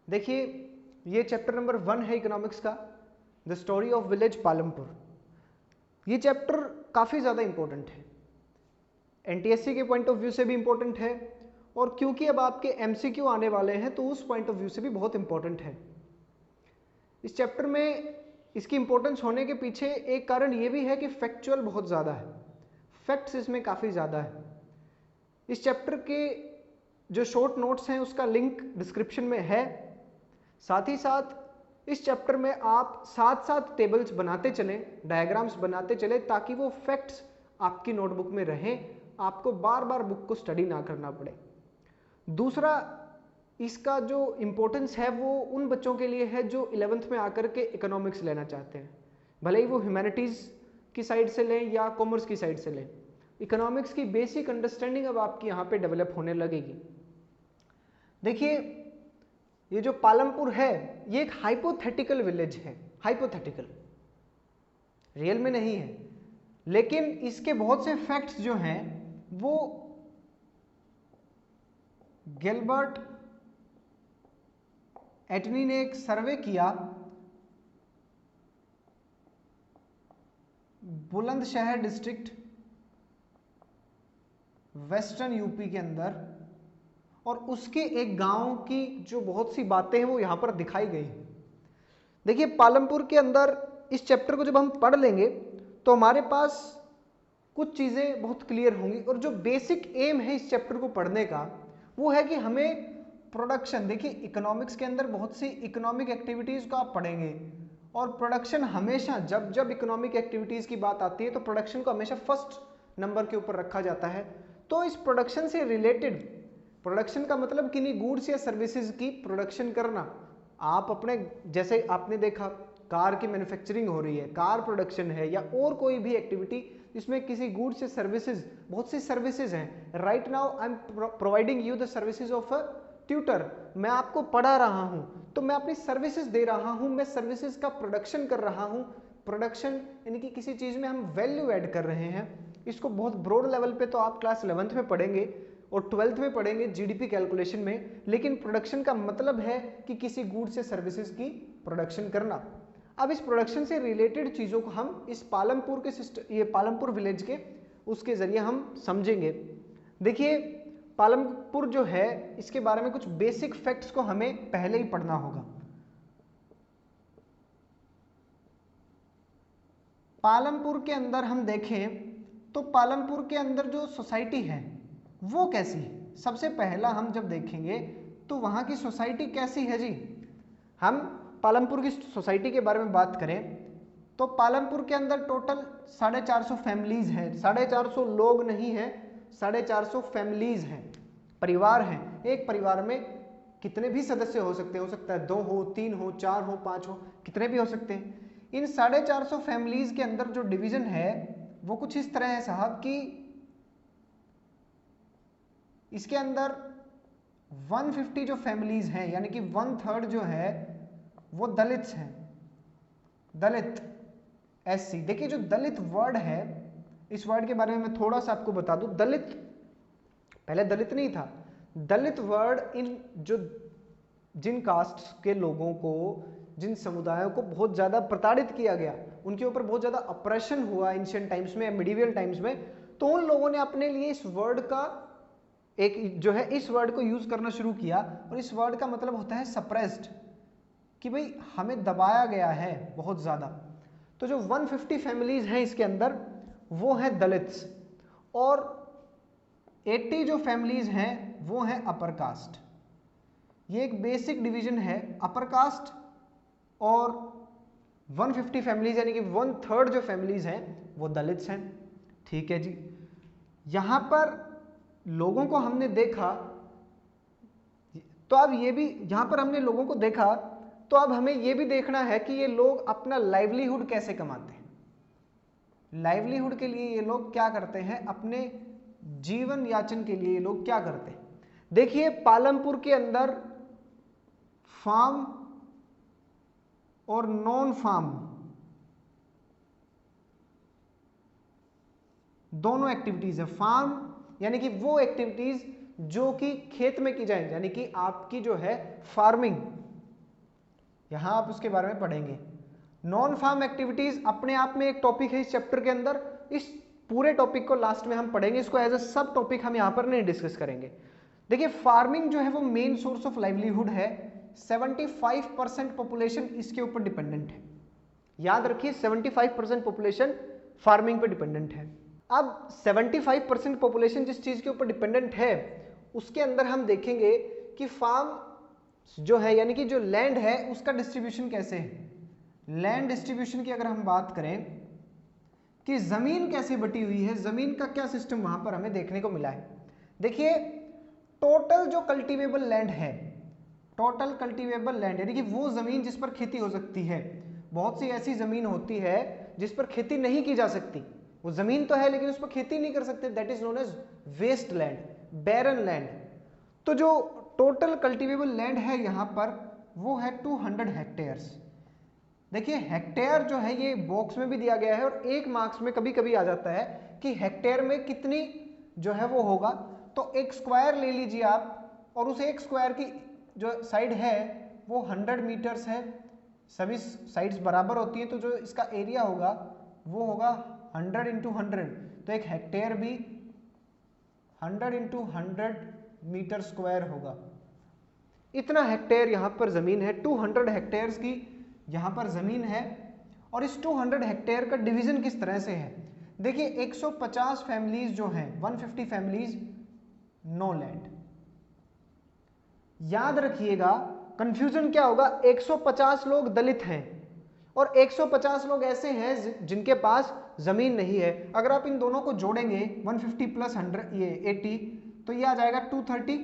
देखिए ये chapter number 1 है इकोनॉमिक्स का, the story of village Palampur. ये चैप्टर काफ़ी ज़्यादा इंपॉर्टेंट है, एनटीएससी के पॉइंट ऑफ व्यू से भी इंपॉर्टेंट है, और क्योंकि अब आपके एमसीक्यू आने वाले हैं तो उस पॉइंट ऑफ व्यू से भी बहुत इंपॉर्टेंट है। इस चैप्टर में इसकी इंपॉर्टेंस होने के पीछे एक कारण ये भी है कि फैक्चुअल बहुत ज़्यादा है, फैक्ट्स इसमें काफ़ी ज़्यादा है। इस चैप्टर के जो शॉर्ट नोट्स हैं उसका लिंक डिस्क्रिप्शन में है। साथ ही साथ इस चैप्टर में आप साथ साथ टेबल्स बनाते चलें, डायग्राम्स बनाते चलें, ताकि वो फैक्ट्स आपकी नोटबुक में रहें, आपको बार बार बुक को स्टडी ना करना पड़े। दूसरा, इसका जो इम्पोर्टेंस है वो उन बच्चों के लिए है जो 11th में आकर के इकोनॉमिक्स लेना चाहते हैं, भले ही वो ह्यूमैनिटीज़ की साइड से लें या कॉमर्स की साइड से लें। इकोनॉमिक्स की बेसिक अंडरस्टैंडिंग अब आपकी यहाँ पे डेवलप होने लगेगी। देखिए ये जो पालमपुर है ये एक हाइपोथेटिकल विलेज है, हाइपोथेटिकल, रियल में नहीं है, लेकिन इसके बहुत से फैक्ट्स जो हैं वो गिलबर्ट एटनी ने एक सर्वे किया बुलंदशहर डिस्ट्रिक्ट वेस्टर्न यूपी के अंदर, और उसके एक गांव की जो बहुत सी बातें हैं वो यहां पर दिखाई गई। देखिए पालमपुर के अंदर इस चैप्टर को जब हम पढ़ लेंगे तो हमारे पास कुछ चीज़ें बहुत क्लियर होंगी, और जो बेसिक एम है इस चैप्टर को पढ़ने का वो है कि हमें प्रोडक्शन, देखिए इकोनॉमिक्स के अंदर बहुत सी इकोनॉमिक एक्टिविटीज़ को आप पढ़ेंगे, और प्रोडक्शन हमेशा जब जब इकोनॉमिक एक्टिविटीज़ की बात आती है तो प्रोडक्शन को हमेशा फर्स्ट नंबर के ऊपर रखा जाता है। तो इस प्रोडक्शन से रिलेटेड, प्रोडक्शन का मतलब किन्हीं गुड्स या सर्विसेज की प्रोडक्शन करना, आप अपने जैसे आपने देखा कार की मैन्युफैक्चरिंग हो रही है, कार प्रोडक्शन है, या और कोई भी एक्टिविटी जिसमें किसी गुड्स या सर्विसेज, बहुत सी सर्विसेज हैं। Right now I am providing you the services of a tutor, मैं आपको पढ़ा रहा हूं तो मैं अपनी सर्विसेज दे रहा हूं, मैं सर्विसेज का प्रोडक्शन कर रहा हूं। प्रोडक्शन यानी कि किसी चीज में हम वैल्यू ऐड कर रहे हैं। इसको बहुत ब्रॉड लेवल पे तो आप क्लास 11th में पढ़ेंगे और 12th में पढ़ेंगे जीडीपी कैलकुलेशन में, लेकिन प्रोडक्शन का मतलब है कि किसी गुड्स या सर्विसेज की प्रोडक्शन करना। अब इस प्रोडक्शन से रिलेटेड चीज़ों को हम इस पालमपुर के ये पालमपुर विलेज के उसके ज़रिए हम समझेंगे। देखिए पालमपुर जो है इसके बारे में कुछ बेसिक फैक्ट्स को हमें पहले ही पढ़ना होगा। पालमपुर के अंदर हम देखें तो पालमपुर के अंदर जो सोसाइटी है वो कैसी है, सबसे पहला हम जब देखेंगे तो वहाँ की सोसाइटी कैसी है जी। हम पालमपुर की सोसाइटी के बारे में बात करें तो पालमपुर के अंदर टोटल 450 फैमिलीज हैं, 450 लोग नहीं हैं, 450 फैमिलीज हैं, परिवार हैं। एक परिवार में कितने भी सदस्य हो सकते हैं, हो सकता है 2 हो, 3 हो, 4 हो, 5 हो, कितने भी हो सकते हैं। इन 450 फैमिलीज के अंदर जो डिवीजन है वो कुछ इस तरह है साहब कि इसके अंदर 150 जो फैमिलीज हैं यानी कि 1/3 जो है वो दलित हैं, दलित एससी। देखिए जो दलित वर्ड है, इस वर्ड के बारे में मैं थोड़ा सा आपको बता दूं। दलित पहले दलित नहीं था, दलित वर्ड इन जो जिन कास्ट के लोगों को, जिन समुदायों को बहुत ज़्यादा प्रताड़ित किया गया, उनके ऊपर बहुत ज़्यादा ऑपरेशन हुआ एंशिएंट टाइम्स में, मिडिवल टाइम्स में, तो उन लोगों ने अपने लिए इस वर्ड का एक जो है इस वर्ड को यूज़ करना शुरू किया। और इस वर्ड का मतलब होता है सप्रेस्ड, कि भाई हमें दबाया गया है बहुत ज़्यादा। तो जो 150 फैमिलीज हैं इसके अंदर वो हैं दलित्स, और 80 जो फैमिलीज हैं वो हैं अपर कास्ट। ये एक बेसिक डिवीजन है, अपर कास्ट और 150 फैमिलीज यानी कि 1/3 जो फैमिलीज हैं वो दलित्स हैं। ठीक है जी। यहाँ पर लोगों को हमने देखा, तो अब ये भी यहाँ पर हमने लोगों को देखा, तो अब हमें ये भी देखना है कि ये लोग अपना लाइवलीहुड कैसे कमाते हैं। लाइवलीहुड के लिए ये लोग क्या करते हैं, अपने जीवन याचन के लिए ये लोग क्या करते हैं। देखिए पालमपुर के अंदर फार्म और नॉन फार्म दोनों एक्टिविटीज है। फार्म यानी कि वो एक्टिविटीज जो कि खेत में की जाए, यानी कि आपकी जो है फार्मिंग, यहां आप उसके बारे में पढ़ेंगे। नॉन फार्म एक्टिविटीज अपने आप में एक टॉपिक है इस चैप्टर के अंदर। इस पूरे टॉपिक को लास्ट में हम पढ़ेंगे, इसको एज अ सब टॉपिक हम यहां पर नहीं डिस्कस करेंगे। देखिए फार्मिंग जो है वो मेन सोर्स ऑफ लाइवलीहुड है। 75% पॉपुलेशन इसके ऊपर डिपेंडेंट है। याद रखिए 75% पॉपुलेशन फार्मिंग पे डिपेंडेंट है। अब 75% पॉपुलेशन जिस चीज के ऊपर डिपेंडेंट है उसके अंदर हम देखेंगे कि फार्म जो है यानी कि जो लैंड है उसका डिस्ट्रीब्यूशन कैसे है। लैंड डिस्ट्रीब्यूशन की अगर हम बात करें कि जमीन कैसे बटी हुई है, जमीन का क्या सिस्टम वहां पर हमें देखने को मिला है। देखिए टोटल जो कल्टीवेबल लैंड है, टोटल कल्टीवेबल लैंड यानी कि वो जमीन जिस पर खेती हो सकती है। बहुत सी ऐसी जमीन होती है जिस पर खेती नहीं की जा सकती, वो जमीन तो है लेकिन उस पर खेती नहीं कर सकते, that is known as waste land, barren land. तो जो टोटल कल्टीवेबल लैंड है यहां पर वो है 200 हेक्टेयर्स। देखिए हेक्टेयर जो है ये बॉक्स में भी दिया गया है और एक मार्क्स में कभी कभी आ जाता है कि हेक्टेयर में कितनी जो है वो होगा। तो एक स्क्वायर ले लीजिए आप और उस एक स्क्वायर की जो साइड है वो 100 मीटर्स है, सभी साइड्स बराबर होती हैं तो जो इसका एरिया होगा वो होगा 100 इंटू 100। तो एक हेक्टेयर भी 100 इंटू 100 मीटर स्क्वायर होगा। इतना हेक्टेयर यहां पर जमीन है, 200 हेक्टेयर्स की यहां पर जमीन है। और इस 200 हेक्टेयर का डिवीजन किस तरह से है, देखिए 150 फैमिलीज जो हैं, 150 फैमिलीज नो लैंड। याद रखिएगा कंफ्यूजन क्या होगा, 150 लोग दलित हैं और 150 लोग ऐसे हैं जिनके पास जमीन नहीं है। अगर आप इन दोनों को जोड़ेंगे 150 प्लस 100 ये 80 तो ये आ जाएगा 230।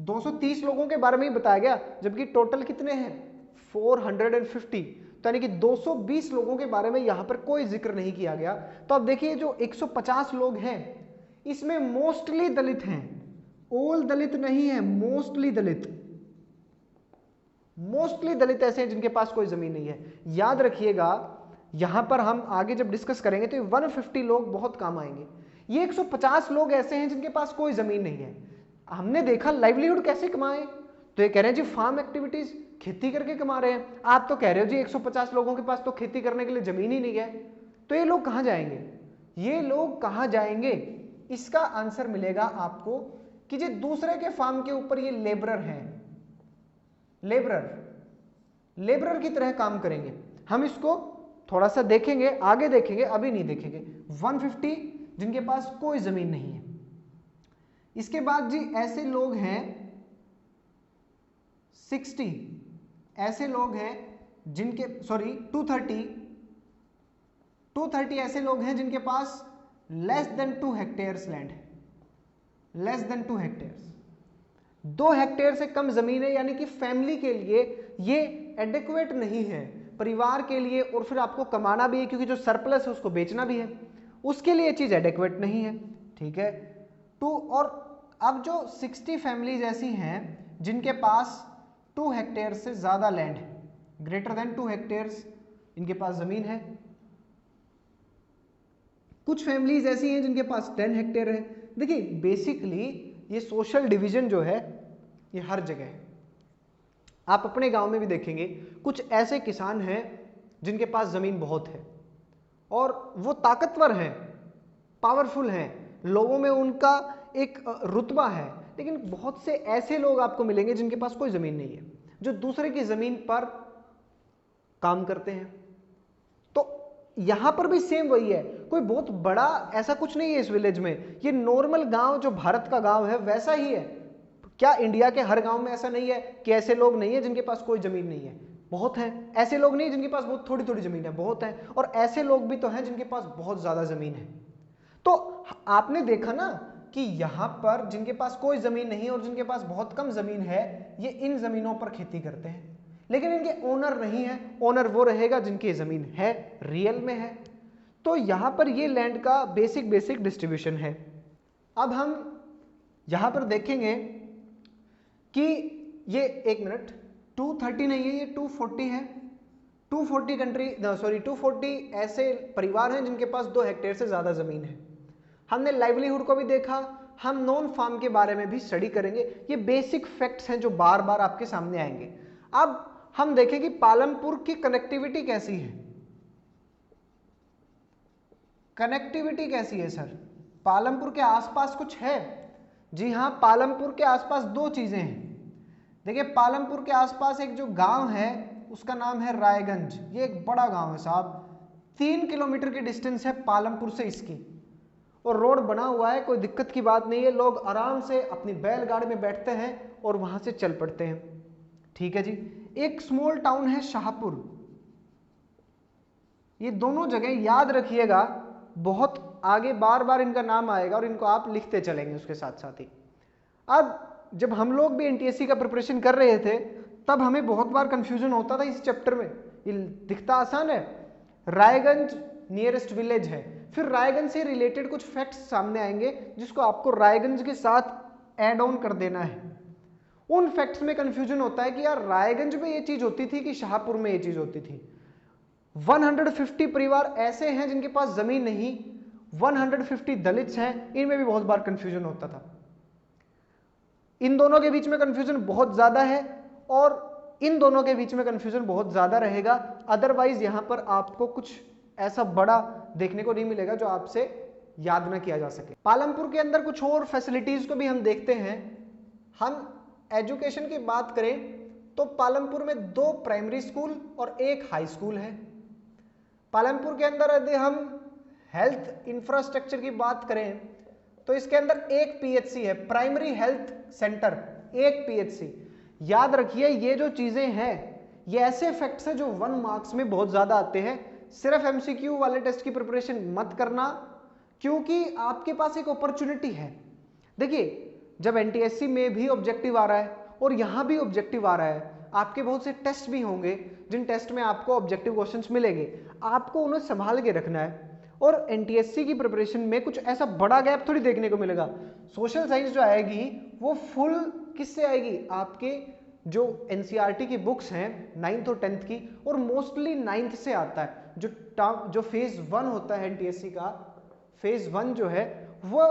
230 लोगों के बारे में ही बताया गया जबकि टोटल कितने हैं 450। तो यानी कि 220 लोगों के बारे में यहां पर कोई जिक्र नहीं किया गया। तो अब देखिए जो 150 लोग हैं इसमें मोस्टली दलित हैं, ऑल दलित नहीं है, मोस्टली दलित। मोस्टली दलित ऐसे हैं जिनके पास कोई जमीन नहीं है। याद रखिएगा यहां पर हम आगे जब डिस्कस करेंगे तो 150 लोग बहुत काम आएंगे। ये 150 लोग ऐसे हैं जिनके पास कोई जमीन नहीं है। हमने देखा लाइवलीहुड कैसे कमाए, तो ये कह रहे हैं जी फार्म एक्टिविटीज, खेती करके कमा रहे हैं। आप तो कह रहे हो जी 150 लोगों के पास तो खेती करने के लिए जमीन ही नहीं है, तो ये लोग कहां जाएंगे, ये लोग कहां जाएंगे। इसका आंसर मिलेगा आपको कि जो दूसरे के फार्म के ऊपर ये लेबरर हैं, लेबरर की तरह काम करेंगे। हम इसको थोड़ा सा देखेंगे, आगे देखेंगे, अभी नहीं देखेंगे। 150 जिनके पास कोई जमीन नहीं है। इसके बाद जी ऐसे लोग हैं 60 ऐसे लोग हैं जिनके 230 ऐसे लोग हैं जिनके पास लेस देन 2 हेक्टेयर्स लैंड है, लेस देन 2 हेक्टेयर्स। 2 हेक्टेयर से कम जमीन है यानी कि फैमिली के लिए ये एडिक्वेट नहीं है, परिवार के लिए, और फिर आपको कमाना भी है क्योंकि जो सरप्लस है उसको बेचना भी है, उसके लिए ये चीज एडिक्वेट नहीं है। ठीक है। और अब जो 60 फैमिलीज ऐसी हैं जिनके पास 2 हेक्टेयर से ज्यादा लैंड है, ग्रेटर देन 2 हेक्टेयर्स इनके पास जमीन है। कुछ फैमिलीज ऐसी हैं जिनके पास 10 हेक्टेयर है। देखिए बेसिकली ये सोशल डिवीजन जो है ये हर जगह है। आप अपने गांव में भी देखेंगे कुछ ऐसे किसान हैं जिनके पास जमीन बहुत है और वो ताकतवर हैं, पावरफुल हैं, लोगों में उनका एक रुतबा है। लेकिन बहुत से ऐसे लोग आपको मिलेंगे जिनके पास कोई जमीन नहीं है, जो दूसरे की जमीन पर काम करते हैं। तो यहां पर भी सेम वही है, कोई बहुत बड़ा ऐसा कुछ नहीं है इस विलेज में। ये नॉर्मल गांव जो भारत का गांव है वैसा ही है। क्या इंडिया के हर गांव में ऐसा नहीं है कि ऐसे लोग नहीं है जिनके पास कोई जमीन नहीं है? बहुत हैं। ऐसे लोग नहीं जिनके पास बहुत थोड़ी थोड़ी जमीन है, बहुत हैं। और ऐसे लोग भी तो हैं जिनके पास बहुत ज्यादा जमीन है। तो आपने देखा ना कि यहां पर जिनके पास कोई जमीन नहीं और जिनके पास बहुत कम जमीन है, ये इन जमीनों पर खेती करते हैं, लेकिन इनके ओनर नहीं है। ओनर वो रहेगा जिनकी जमीन है, रियल में है। तो यहां पर ये लैंड का बेसिक डिस्ट्रीब्यूशन है। अब हम यहां पर देखेंगे कि ये 1 मिनट 230 नहीं है, ये 240 है। 240 ऐसे परिवार हैं जिनके पास 2 हेक्टेयर से ज्यादा जमीन है। हमने लाइवलीहुड को भी देखा, हम नॉन फार्म के बारे में भी स्टडी करेंगे। ये बेसिक फैक्ट्स हैं जो बार बार आपके सामने आएंगे। अब हम देखें कि पालमपुर की कनेक्टिविटी कैसी है। कनेक्टिविटी कैसी है सर? पालमपुर के आसपास कुछ है? जी हाँ, पालमपुर के आसपास दो चीजें हैं। देखिए, पालमपुर के आसपास एक जो गांव है उसका नाम है रायगंज। ये एक बड़ा गांव है साहब, 3 किलोमीटर की डिस्टेंस है पालमपुर से इसकी, और रोड बना हुआ है, कोई दिक्कत की बात नहीं है। लोग आराम से अपनी बैलगाड़ी में बैठते हैं और वहां से चल पड़ते हैं। ठीक है जी। एक स्मॉल टाउन है शाहपुर। ये दोनों जगह याद रखिएगा, बहुत आगे बार बार इनका नाम आएगा और इनको आप लिखते चलेंगे उसके साथ साथ ही। अब जब हम लोग भी एनटीएससी का प्रिपरेशन कर रहे थे तब हमें बहुत बार कंफ्यूजन होता था इस चैप्टर में। ये दिखता आसान है, रायगंज नियरेस्ट विलेज है, फिर रायगंज से रिलेटेड कुछ फैक्ट्स सामने आएंगे जिसको आपको रायगंज के साथ ऐड ऑन कर देना है। उन फैक्ट्स में कंफ्यूजन होता है कि यार रायगंज में ये चीज होती थी कि शाहपुर में ये चीज होती थी। 150 परिवार ऐसे हैं जिनके पास जमीन नहीं, 150 दलित्स हैं, इनमें भी बहुत बार कंफ्यूजन होता था। इन दोनों के बीच में कंफ्यूजन बहुत ज्यादा है और इन दोनों के बीच में कंफ्यूजन बहुत ज्यादा रहेगा। अदरवाइज यहां पर आपको कुछ ऐसा बड़ा देखने को नहीं मिलेगा जो आपसे याद ना किया जा सके। पालमपुर के अंदर कुछ और फैसिलिटीज को भी हम देखते हैं। हम एजुकेशन की बात करें तो पालमपुर में 2 प्राइमरी स्कूल और 1 हाई स्कूल है। पालमपुर के अंदर यदि हम हेल्थ इंफ्रास्ट्रक्चर की बात करें तो इसके अंदर 1 पीएचसी है, प्राइमरी हेल्थ सेंटर, 1 पीएचसी। याद रखिए ये जो चीजें हैं ये ऐसे फैक्ट्स हैं जो 1 मार्क्स में बहुत ज्यादा आते हैं। सिर्फ एमसीक्यू वाले टेस्ट की प्रिपरेशन मत करना, क्योंकि आपके पास एक अपॉर्चुनिटी है। देखिए, जब एनटीएससी में भी ऑब्जेक्टिव आ रहा है और यहां भी ऑब्जेक्टिव आ रहा है, आपके बहुत से टेस्ट भी होंगे जिन टेस्ट में आपको ऑब्जेक्टिव क्वेश्चंस मिलेंगे, आपको उन्हें संभाल के रखना है। और एनटीएससी की प्रिपरेशन में कुछ ऐसा बड़ा गैप थोड़ी देखने को मिलेगा। सोशल साइंस जो आएगी वो फुल किससे आएगी? आपके जो एनसीईआरटी की बुक्स हैं 9th और 10th की, और मोस्टली 9th से आता है। जो फेज 1 होता है एनटीएससी का, फेज 1 जो है वो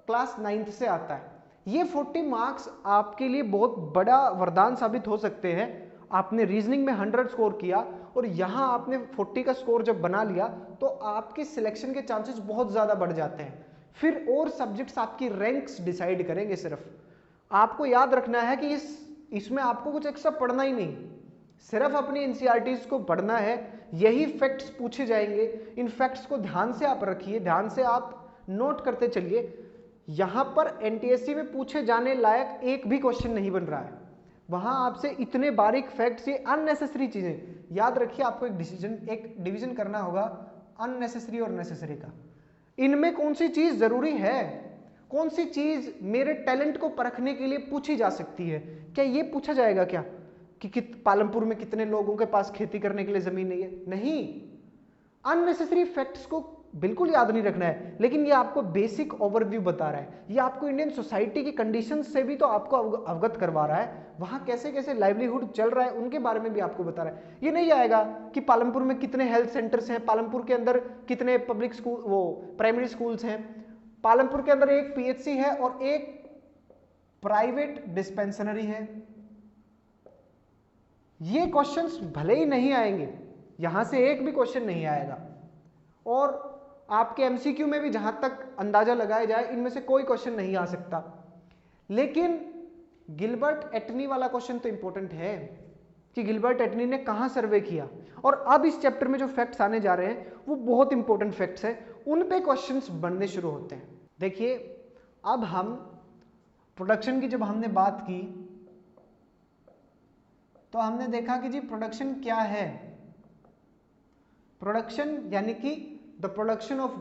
क्लास 9th से आता है। ये 40 मार्क्स आपके लिए बहुत बड़ा वरदान साबित हो सकते हैं। आपने रीजनिंग में 100 स्कोर किया और यहां आपने 40 का स्कोर जब बना लिया तो आपके सिलेक्शन के चांसेस बहुत ज्यादा बढ़ जाते हैं। फिर और सब्जेक्ट्स आपकी रैंक्स डिसाइड करेंगे। सिर्फ आपको याद रखना है कि इसमें आपको कुछ एक्स्ट्रा पढ़ना ही नहीं, सिर्फ अपनी एनसीईआरटीज को पढ़ना है। यही फैक्ट्स पूछे जाएंगे, इन फैक्ट्स को ध्यान से आप रखिए, ध्यान से आप नोट करते चलिए। यहां पर एनटीएससी में पूछे जाने लायक एक भी क्वेश्चन नहीं बन रहा है। वहां आपसे इतने बारीक फैक्ट्स, ये अननेसेसरी चीजें याद रखिए। आपको एक डिवीजन करना होगा अननेसेसरी और नेसेसरी का। इनमें कौन सी चीज जरूरी है, कौन सी चीज मेरे टैलेंट को परखने के लिए पूछी जा सकती है? क्या ये पूछा जाएगा क्या कि पालमपुर में कितने लोगों के पास खेती करने के लिए जमीन नहीं है? नहीं, अननेसेसरी फैक्ट्स को बिल्कुल याद नहीं रखना है। लेकिन ये आपको बेसिक ओवरव्यू बता रहा है, ये आपको इंडियन सोसाइटी की कंडीशंस से भी तो आपको अवगत करवा रहा है। वहां कैसे कैसे लाइवलीहुड चल रहा है उनके बारे में भी आपको बता रहा है। ये नहीं आएगा कि पालमपुर में कितने हेल्थ सेंटर्स हैं, पालमपुर के अंदर कितने पब्लिक स्कूल, वो प्राइमरी स्कूल्स हैं, पालमपुर के अंदर 1 पीएचसी है और 1 प्राइवेट डिस्पेंसरी है। ये क्वेश्चंस भले ही नहीं आएंगे, यहां से एक भी क्वेश्चन नहीं आएगा। और आपके एमसीक्यू में भी जहां तक अंदाजा लगाया जाए इनमें से कोई क्वेश्चन नहीं आ सकता। लेकिन गिलबर्ट एटनी वाला क्वेश्चन तो इंपॉर्टेंट है कि गिलबर्ट एटनी ने कहां सर्वे किया। और अब इस चैप्टर में जो फैक्ट्स आने जा रहे हैं वो बहुत इंपॉर्टेंट फैक्ट्स हैं, उन पे क्वेश्चंस बनने शुरू होते हैं। देखिए, अब हम प्रोडक्शन की जब हमने बात की तो हमने देखा कि जी प्रोडक्शन क्या है। प्रोडक्शन यानी कि the production of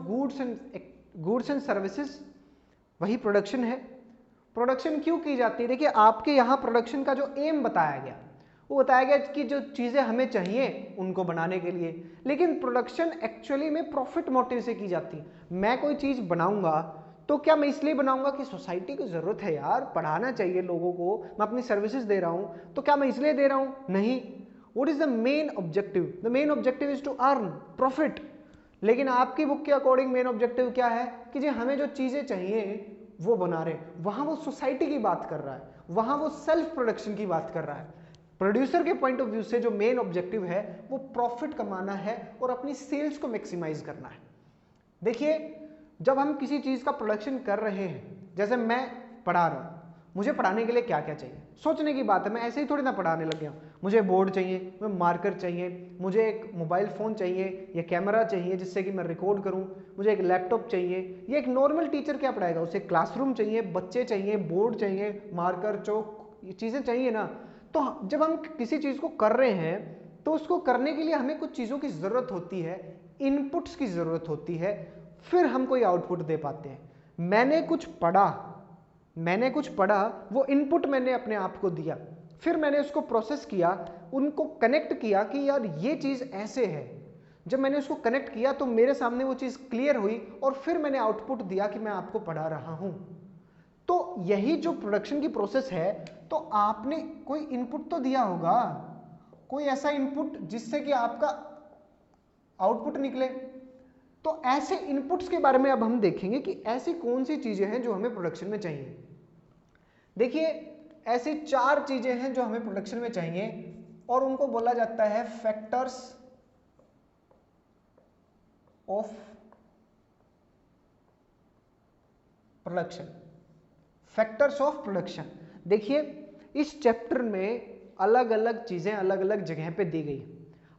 goods and services, वही प्रोडक्शन है। प्रोडक्शन क्यों की जाती है? देखिए, आपके यहां प्रोडक्शन का जो एम बताया गया वो बताया गया कि जो चीजें हमें चाहिए उनको बनाने के लिए, लेकिन प्रोडक्शन एक्चुअली में प्रॉफिट मोटिव से की जाती है। मैं कोई चीज बनाऊंगा तो क्या मैं इसलिए बनाऊंगा कि सोसाइटी को जरूरत है, यार पढ़ाना चाहिए लोगों को, मैं अपनी सर्विसेज दे रहा हूं, तो क्या मैं इसलिए दे रहा हूं? नहीं। What is the main objective? The main objective is to earn profit. लेकिन आपकी बुक के अकॉर्डिंग मेन ऑब्जेक्टिव क्या है कि जी हमें जो चीजें चाहिए वो बना रहे। वहां वो सोसाइटी की बात कर रहा है, वहां वो सेल्फ प्रोडक्शन की बात कर रहा है। प्रोड्यूसर के पॉइंट ऑफ व्यू से जो मेन ऑब्जेक्टिव है वो प्रॉफिट कमाना है और अपनी सेल्स को मैक्सिमाइज करना है। देखिए, जब हम किसी चीज का प्रोडक्शन कर रहे हैं, जैसे मैं पढ़ा रहा हूं, मुझे पढ़ाने के लिए क्या क्या चाहिए, सोचने की बात है, मैं ऐसे ही थोड़ी ना पढ़ाने लग गया हूं। मुझे बोर्ड चाहिए, मुझे मार्कर चाहिए, मुझे एक मोबाइल फोन चाहिए या कैमरा चाहिए जिससे कि मैं रिकॉर्ड करूं, मुझे एक लैपटॉप चाहिए। ये एक नॉर्मल टीचर क्या पढ़ाएगा, उसे क्लासरूम चाहिए, बच्चे चाहिए, बोर्ड चाहिए, मार्कर, चौक, ये चीजें चाहिए ना। तो जब हम किसी चीज को कर रहे हैं तो उसको करने के लिए हमें कुछ चीजों की जरूरत होती है, इनपुट्स की जरूरत होती है, फिर हम कोई आउटपुट दे पाते हैं। मैंने कुछ पढ़ा, वो इनपुट मैंने अपने आप को दिया, फिर मैंने उसको प्रोसेस किया, उनको कनेक्ट किया कि यार ये चीज ऐसे है। जब मैंने उसको कनेक्ट किया तो मेरे सामने वो चीज क्लियर हुई और फिर मैंने आउटपुट दिया कि मैं आपको पढ़ा रहा हूं। तो यही जो प्रोडक्शन की प्रोसेस है, तो आपने कोई इनपुट तो दिया होगा, कोई ऐसा इनपुट जिससे कि आपका आउटपुट निकले। तो ऐसे इनपुट्स के बारे में अब हम देखेंगे कि ऐसी कौन सी चीजें हैं जो हमें प्रोडक्शन में चाहिए। देखिए, ऐसी 4 चीजें हैं जो हमें प्रोडक्शन में चाहिए और उनको बोला जाता है factors of production. Factors of production, देखिए इस चैप्टर में अलग अलग चीजें अलग अलग जगह पे दी गई।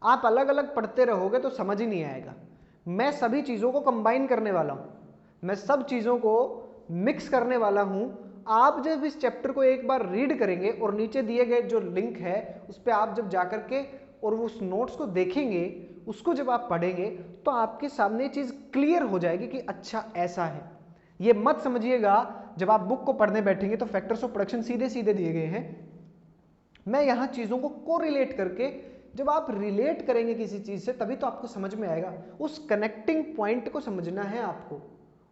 आप अलग अलग पढ़ते रहोगे तो समझ ही नहीं आएगा। मैं सभी चीजों को कंबाइन करने वाला हूं, मैं सब चीजों को मिक्स करने वाला हूं। आप जब इस चैप्टर को एक बार रीड करेंगे और नीचे दिए गए जो लिंक है उस पर आप जब जाकर के और उस नोट्स को देखेंगे, उसको जब आप पढ़ेंगे तो आपके सामने चीज क्लियर हो जाएगी कि अच्छा ऐसा है। ये मत समझिएगा जब आप बुक को पढ़ने बैठेंगे तो फैक्टर्स ऑफ प्रोडक्शन सीधे सीधे दिए गए हैं। मैं यहां चीजों को कोरिलेट करके, जब आप रिलेट करेंगे किसी चीज से तभी तो आपको समझ में आएगा। उस कनेक्टिंग पॉइंट को समझना है आपको,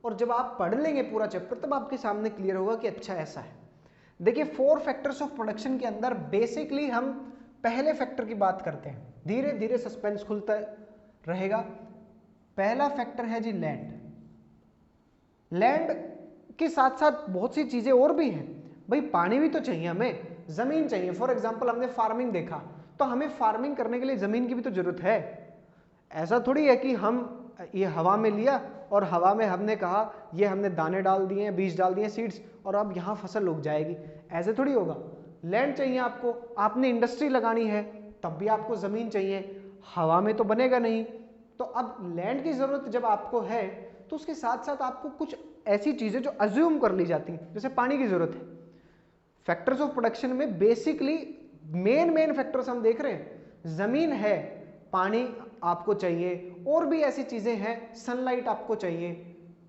और जब आप पढ़ लेंगे पूरा चैप्टर तब आपके सामने क्लियर होगा कि अच्छा ऐसा है। देखिए 4 फैक्टर्स ऑफ प्रोडक्शन के अंदर बेसिकली हम पहले फैक्टर की बात करते हैं, धीरे धीरे सस्पेंस खुलता रहेगा। पहला फैक्टर है जी लैंड। लैंड के साथ साथ बहुत सी चीजें और भी हैं। भाई पानी भी तो चाहिए, हमें जमीन चाहिए। फॉर एग्जांपल हमने फार्मिंग देखा, तो हमें फार्मिंग करने के लिए जमीन की भी तो जरूरत है। ऐसा थोड़ी है कि हम ये हवा में लिया और हवा में हमने कहा ये हमने दाने डाल दिए, बीज डाल दिए, सीड्स, और अब यहाँ फसल उग जाएगी, ऐसे थोड़ी होगा। लैंड चाहिए आपको, आपने इंडस्ट्री लगानी है तब भी आपको जमीन चाहिए, हवा में तो बनेगा नहीं। तो अब लैंड की जरूरत जब आपको है तो उसके साथ साथ आपको कुछ ऐसी चीजें जो अज्यूम कर ली जाती हैं, जैसे पानी की जरूरत है। फैक्टर्स ऑफ प्रोडक्शन में बेसिकली मेन फैक्टर्स हम देख रहे हैं, जमीन है, पानी आपको चाहिए, और भी ऐसी चीजें हैं, सनलाइट आपको चाहिए,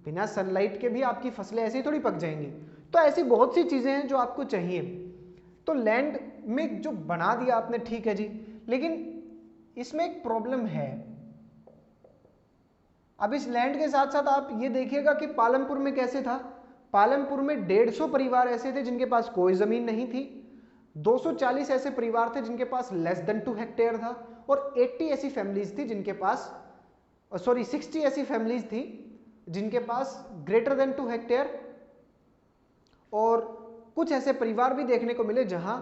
बिना सनलाइट के भी आपकी फसलें ऐसी थोड़ी पक जाएंगी। तो ऐसी बहुत सी चीजें हैं जो आपको चाहिए। तो लैंड में जो बना दिया आपने, ठीक है जी, लेकिन इसमें एक प्रॉब्लम है। अब इस लैंड के साथ साथ आप ये देखिएगा कि पालमपुर में कैसे था। पालमपुर में 150 परिवार ऐसे थे जिनके पास कोई जमीन नहीं थी, 240 ऐसे परिवार थे जिनके पास लेस देन 2 हेक्टेयर था, और 80 ऐसी फैमिलीज थी जिनके पास 60 ऐसी फैमिलीज थी जिनके पास ग्रेटर देन 2 हेक्टेयर, और कुछ ऐसे परिवार भी देखने को मिले जहां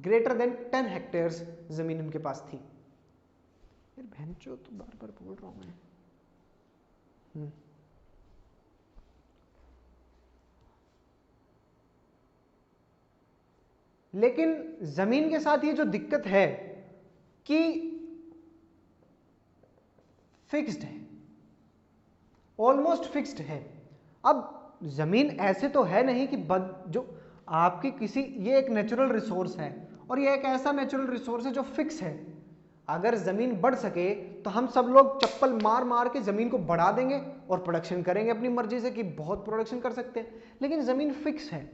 ग्रेटर देन 10 हेक्टेयर्स जमीन उनके पास थी। भैंचो तो बार बार बोल रहा हूं मैं। लेकिन जमीन के साथ ये जो दिक्कत है कि फिक्स्ड है, ऑलमोस्ट फिक्स्ड है। अब जमीन ऐसे तो है नहीं कि जो आपकी किसी, ये एक नेचुरल रिसोर्स है और ये एक ऐसा नेचुरल रिसोर्स है जो फिक्स है। अगर जमीन बढ़ सके तो हम सब लोग चप्पल मार मार के जमीन को बढ़ा देंगे और प्रोडक्शन करेंगे अपनी मर्जी से कि बहुत प्रोडक्शन कर सकते हैं। लेकिन जमीन फिक्स है,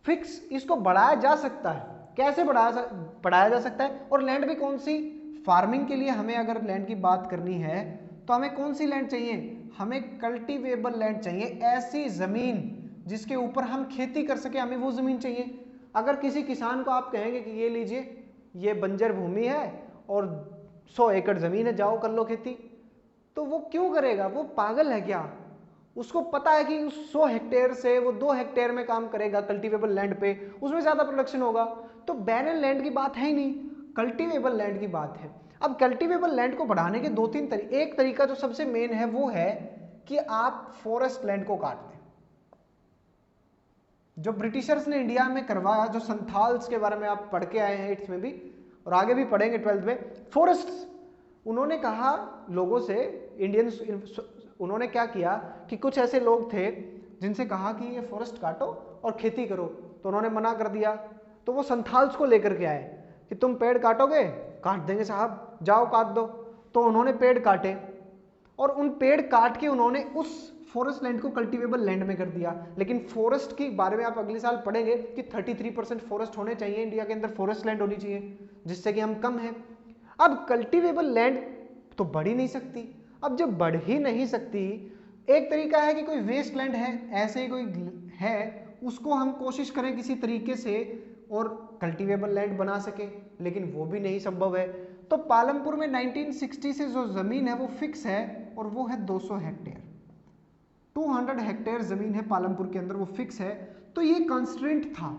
फिक्स, इसको बढ़ाया जा सकता है। कैसे बढ़ाया जा सकता है? और लैंड भी कौन सी, फार्मिंग के लिए हमें अगर लैंड की बात करनी है तो हमें कौन सी लैंड चाहिए? हमें कल्टीवेबल लैंड चाहिए, ऐसी जमीन जिसके ऊपर हम खेती कर सके, हमें वो जमीन चाहिए। अगर किसी किसान को आप कहेंगे कि ये लीजिए, ये बंजर भूमि है और 100 एकड़ जमीन है, जाओ कर लो खेती, तो वो क्यों करेगा? वो पागल है क्या? उसको पता है कि उस 100 हेक्टेयर से वो 2 हेक्टेयर में काम करेगा कल्टीवेबल लैंड पे, उसमें ज्यादा प्रोडक्शन होगा। तो बैरन लैंड की बात है ही नहीं, कल्टीवेबल लैंड की बात है। अब कल्टीवेबल लैंड को बढ़ाने के दो तीन तरीके, एक तरीका जो सबसे मेन है वो है कि आप फॉरेस्ट लैंड को काट दें। जो ब्रिटिशर्स ने इंडिया में करवाया, जो संथाल्स के बारे में आप पढ़ के आए हैं 8th में भी और आगे भी पढ़ेंगे 12th में, फॉरेस्ट उन्होंने कहा लोगों से, इंडियंस, उन्होंने क्या किया कि कुछ ऐसे लोग थे जिनसे कहा कि ये फॉरेस्ट काटो और खेती करो, तो उन्होंने मना कर दिया। तो वो संथाल्स को लेकर के आए कि तुम पेड़ काटोगे, काट देंगे साहब, जाओ काट दो। तो उन्होंने पेड़ काटे और उन पेड़ काट के उन्होंने उस फॉरेस्ट लैंड को कल्टीवेबल लैंड में कर दिया। लेकिन फॉरेस्ट के बारे में आप अगले साल पढ़ेंगे कि 33% फॉरेस्ट होने चाहिए इंडिया के अंदर, फॉरेस्ट लैंड होनी चाहिए, जिससे कि हम कम हैं। अब कल्टीवेबल लैंड तो बढ़ ही नहीं सकती। अब जब बढ़ ही नहीं सकती, एक तरीका है कि कोई वेस्ट लैंड है, ऐसे ही कोई है, उसको हम कोशिश करें किसी तरीके से और कल्टीवेबल लैंड बना सके, लेकिन वो भी नहीं संभव है। तो पालमपुर में 1960 से जो जमीन है वो फिक्स है और वो है 200 हेक्टेयर, 200 हेक्टेयर जमीन है पालमपुर के अंदर, वो फिक्स है। तो ये कंस्ट्रेंट था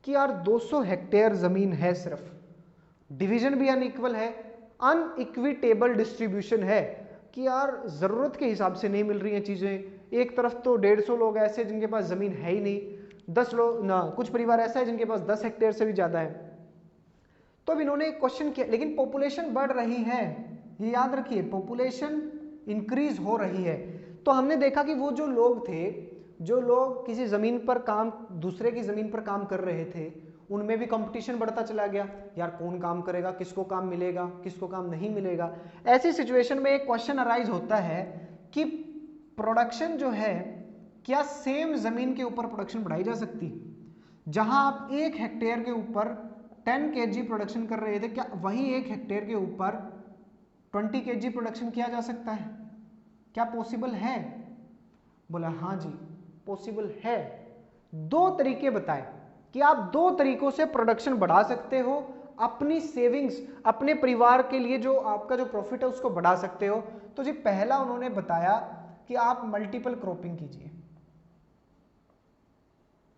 कि यार 200 हेक्टेयर जमीन है सिर्फ, डिवीजन भी अनइक्वल है, अनइक्विटेबल डिस्ट्रीब्यूशन है कि यार जरूरत के हिसाब से नहीं मिल रही हैं चीजें। एक तरफ तो 150 लोग ऐसे जिनके पास जमीन है ही नहीं, 10 लोग ना, कुछ परिवार ऐसा है जिनके पास 10 हेक्टेयर से भी ज्यादा है। तो अब इन्होंने एक क्वेश्चन किया, लेकिन पॉपुलेशन बढ़ रही है, ये याद रखिए, पॉपुलेशन इंक्रीज हो रही है। तो हमने देखा कि वो जो लोग थे, जो लोग किसी जमीन पर काम, दूसरे की जमीन पर काम कर रहे थे, उनमें भी कंपटीशन बढ़ता चला गया, यार कौन काम करेगा, किसको काम मिलेगा, किसको काम नहीं मिलेगा। ऐसी सिचुएशन में एक क्वेश्चन अराइज होता है कि प्रोडक्शन जो है, क्या सेम जमीन के ऊपर प्रोडक्शन बढ़ाई जा सकती? जहां आप 1 हेक्टेयर के ऊपर 10 kg प्रोडक्शन कर रहे थे, क्या वही 1 हेक्टेयर के ऊपर 20 kg प्रोडक्शन किया जा सकता है? क्या पॉसिबल है? बोला हाँ जी पॉसिबल है। 2 तरीके बताए कि आप 2 तरीकों से प्रोडक्शन बढ़ा सकते हो, अपनी सेविंग्स, अपने परिवार के लिए जो आपका जो प्रॉफिट है उसको बढ़ा सकते हो। तो जी पहला उन्होंने बताया कि आप मल्टीपल क्रॉपिंग कीजिए।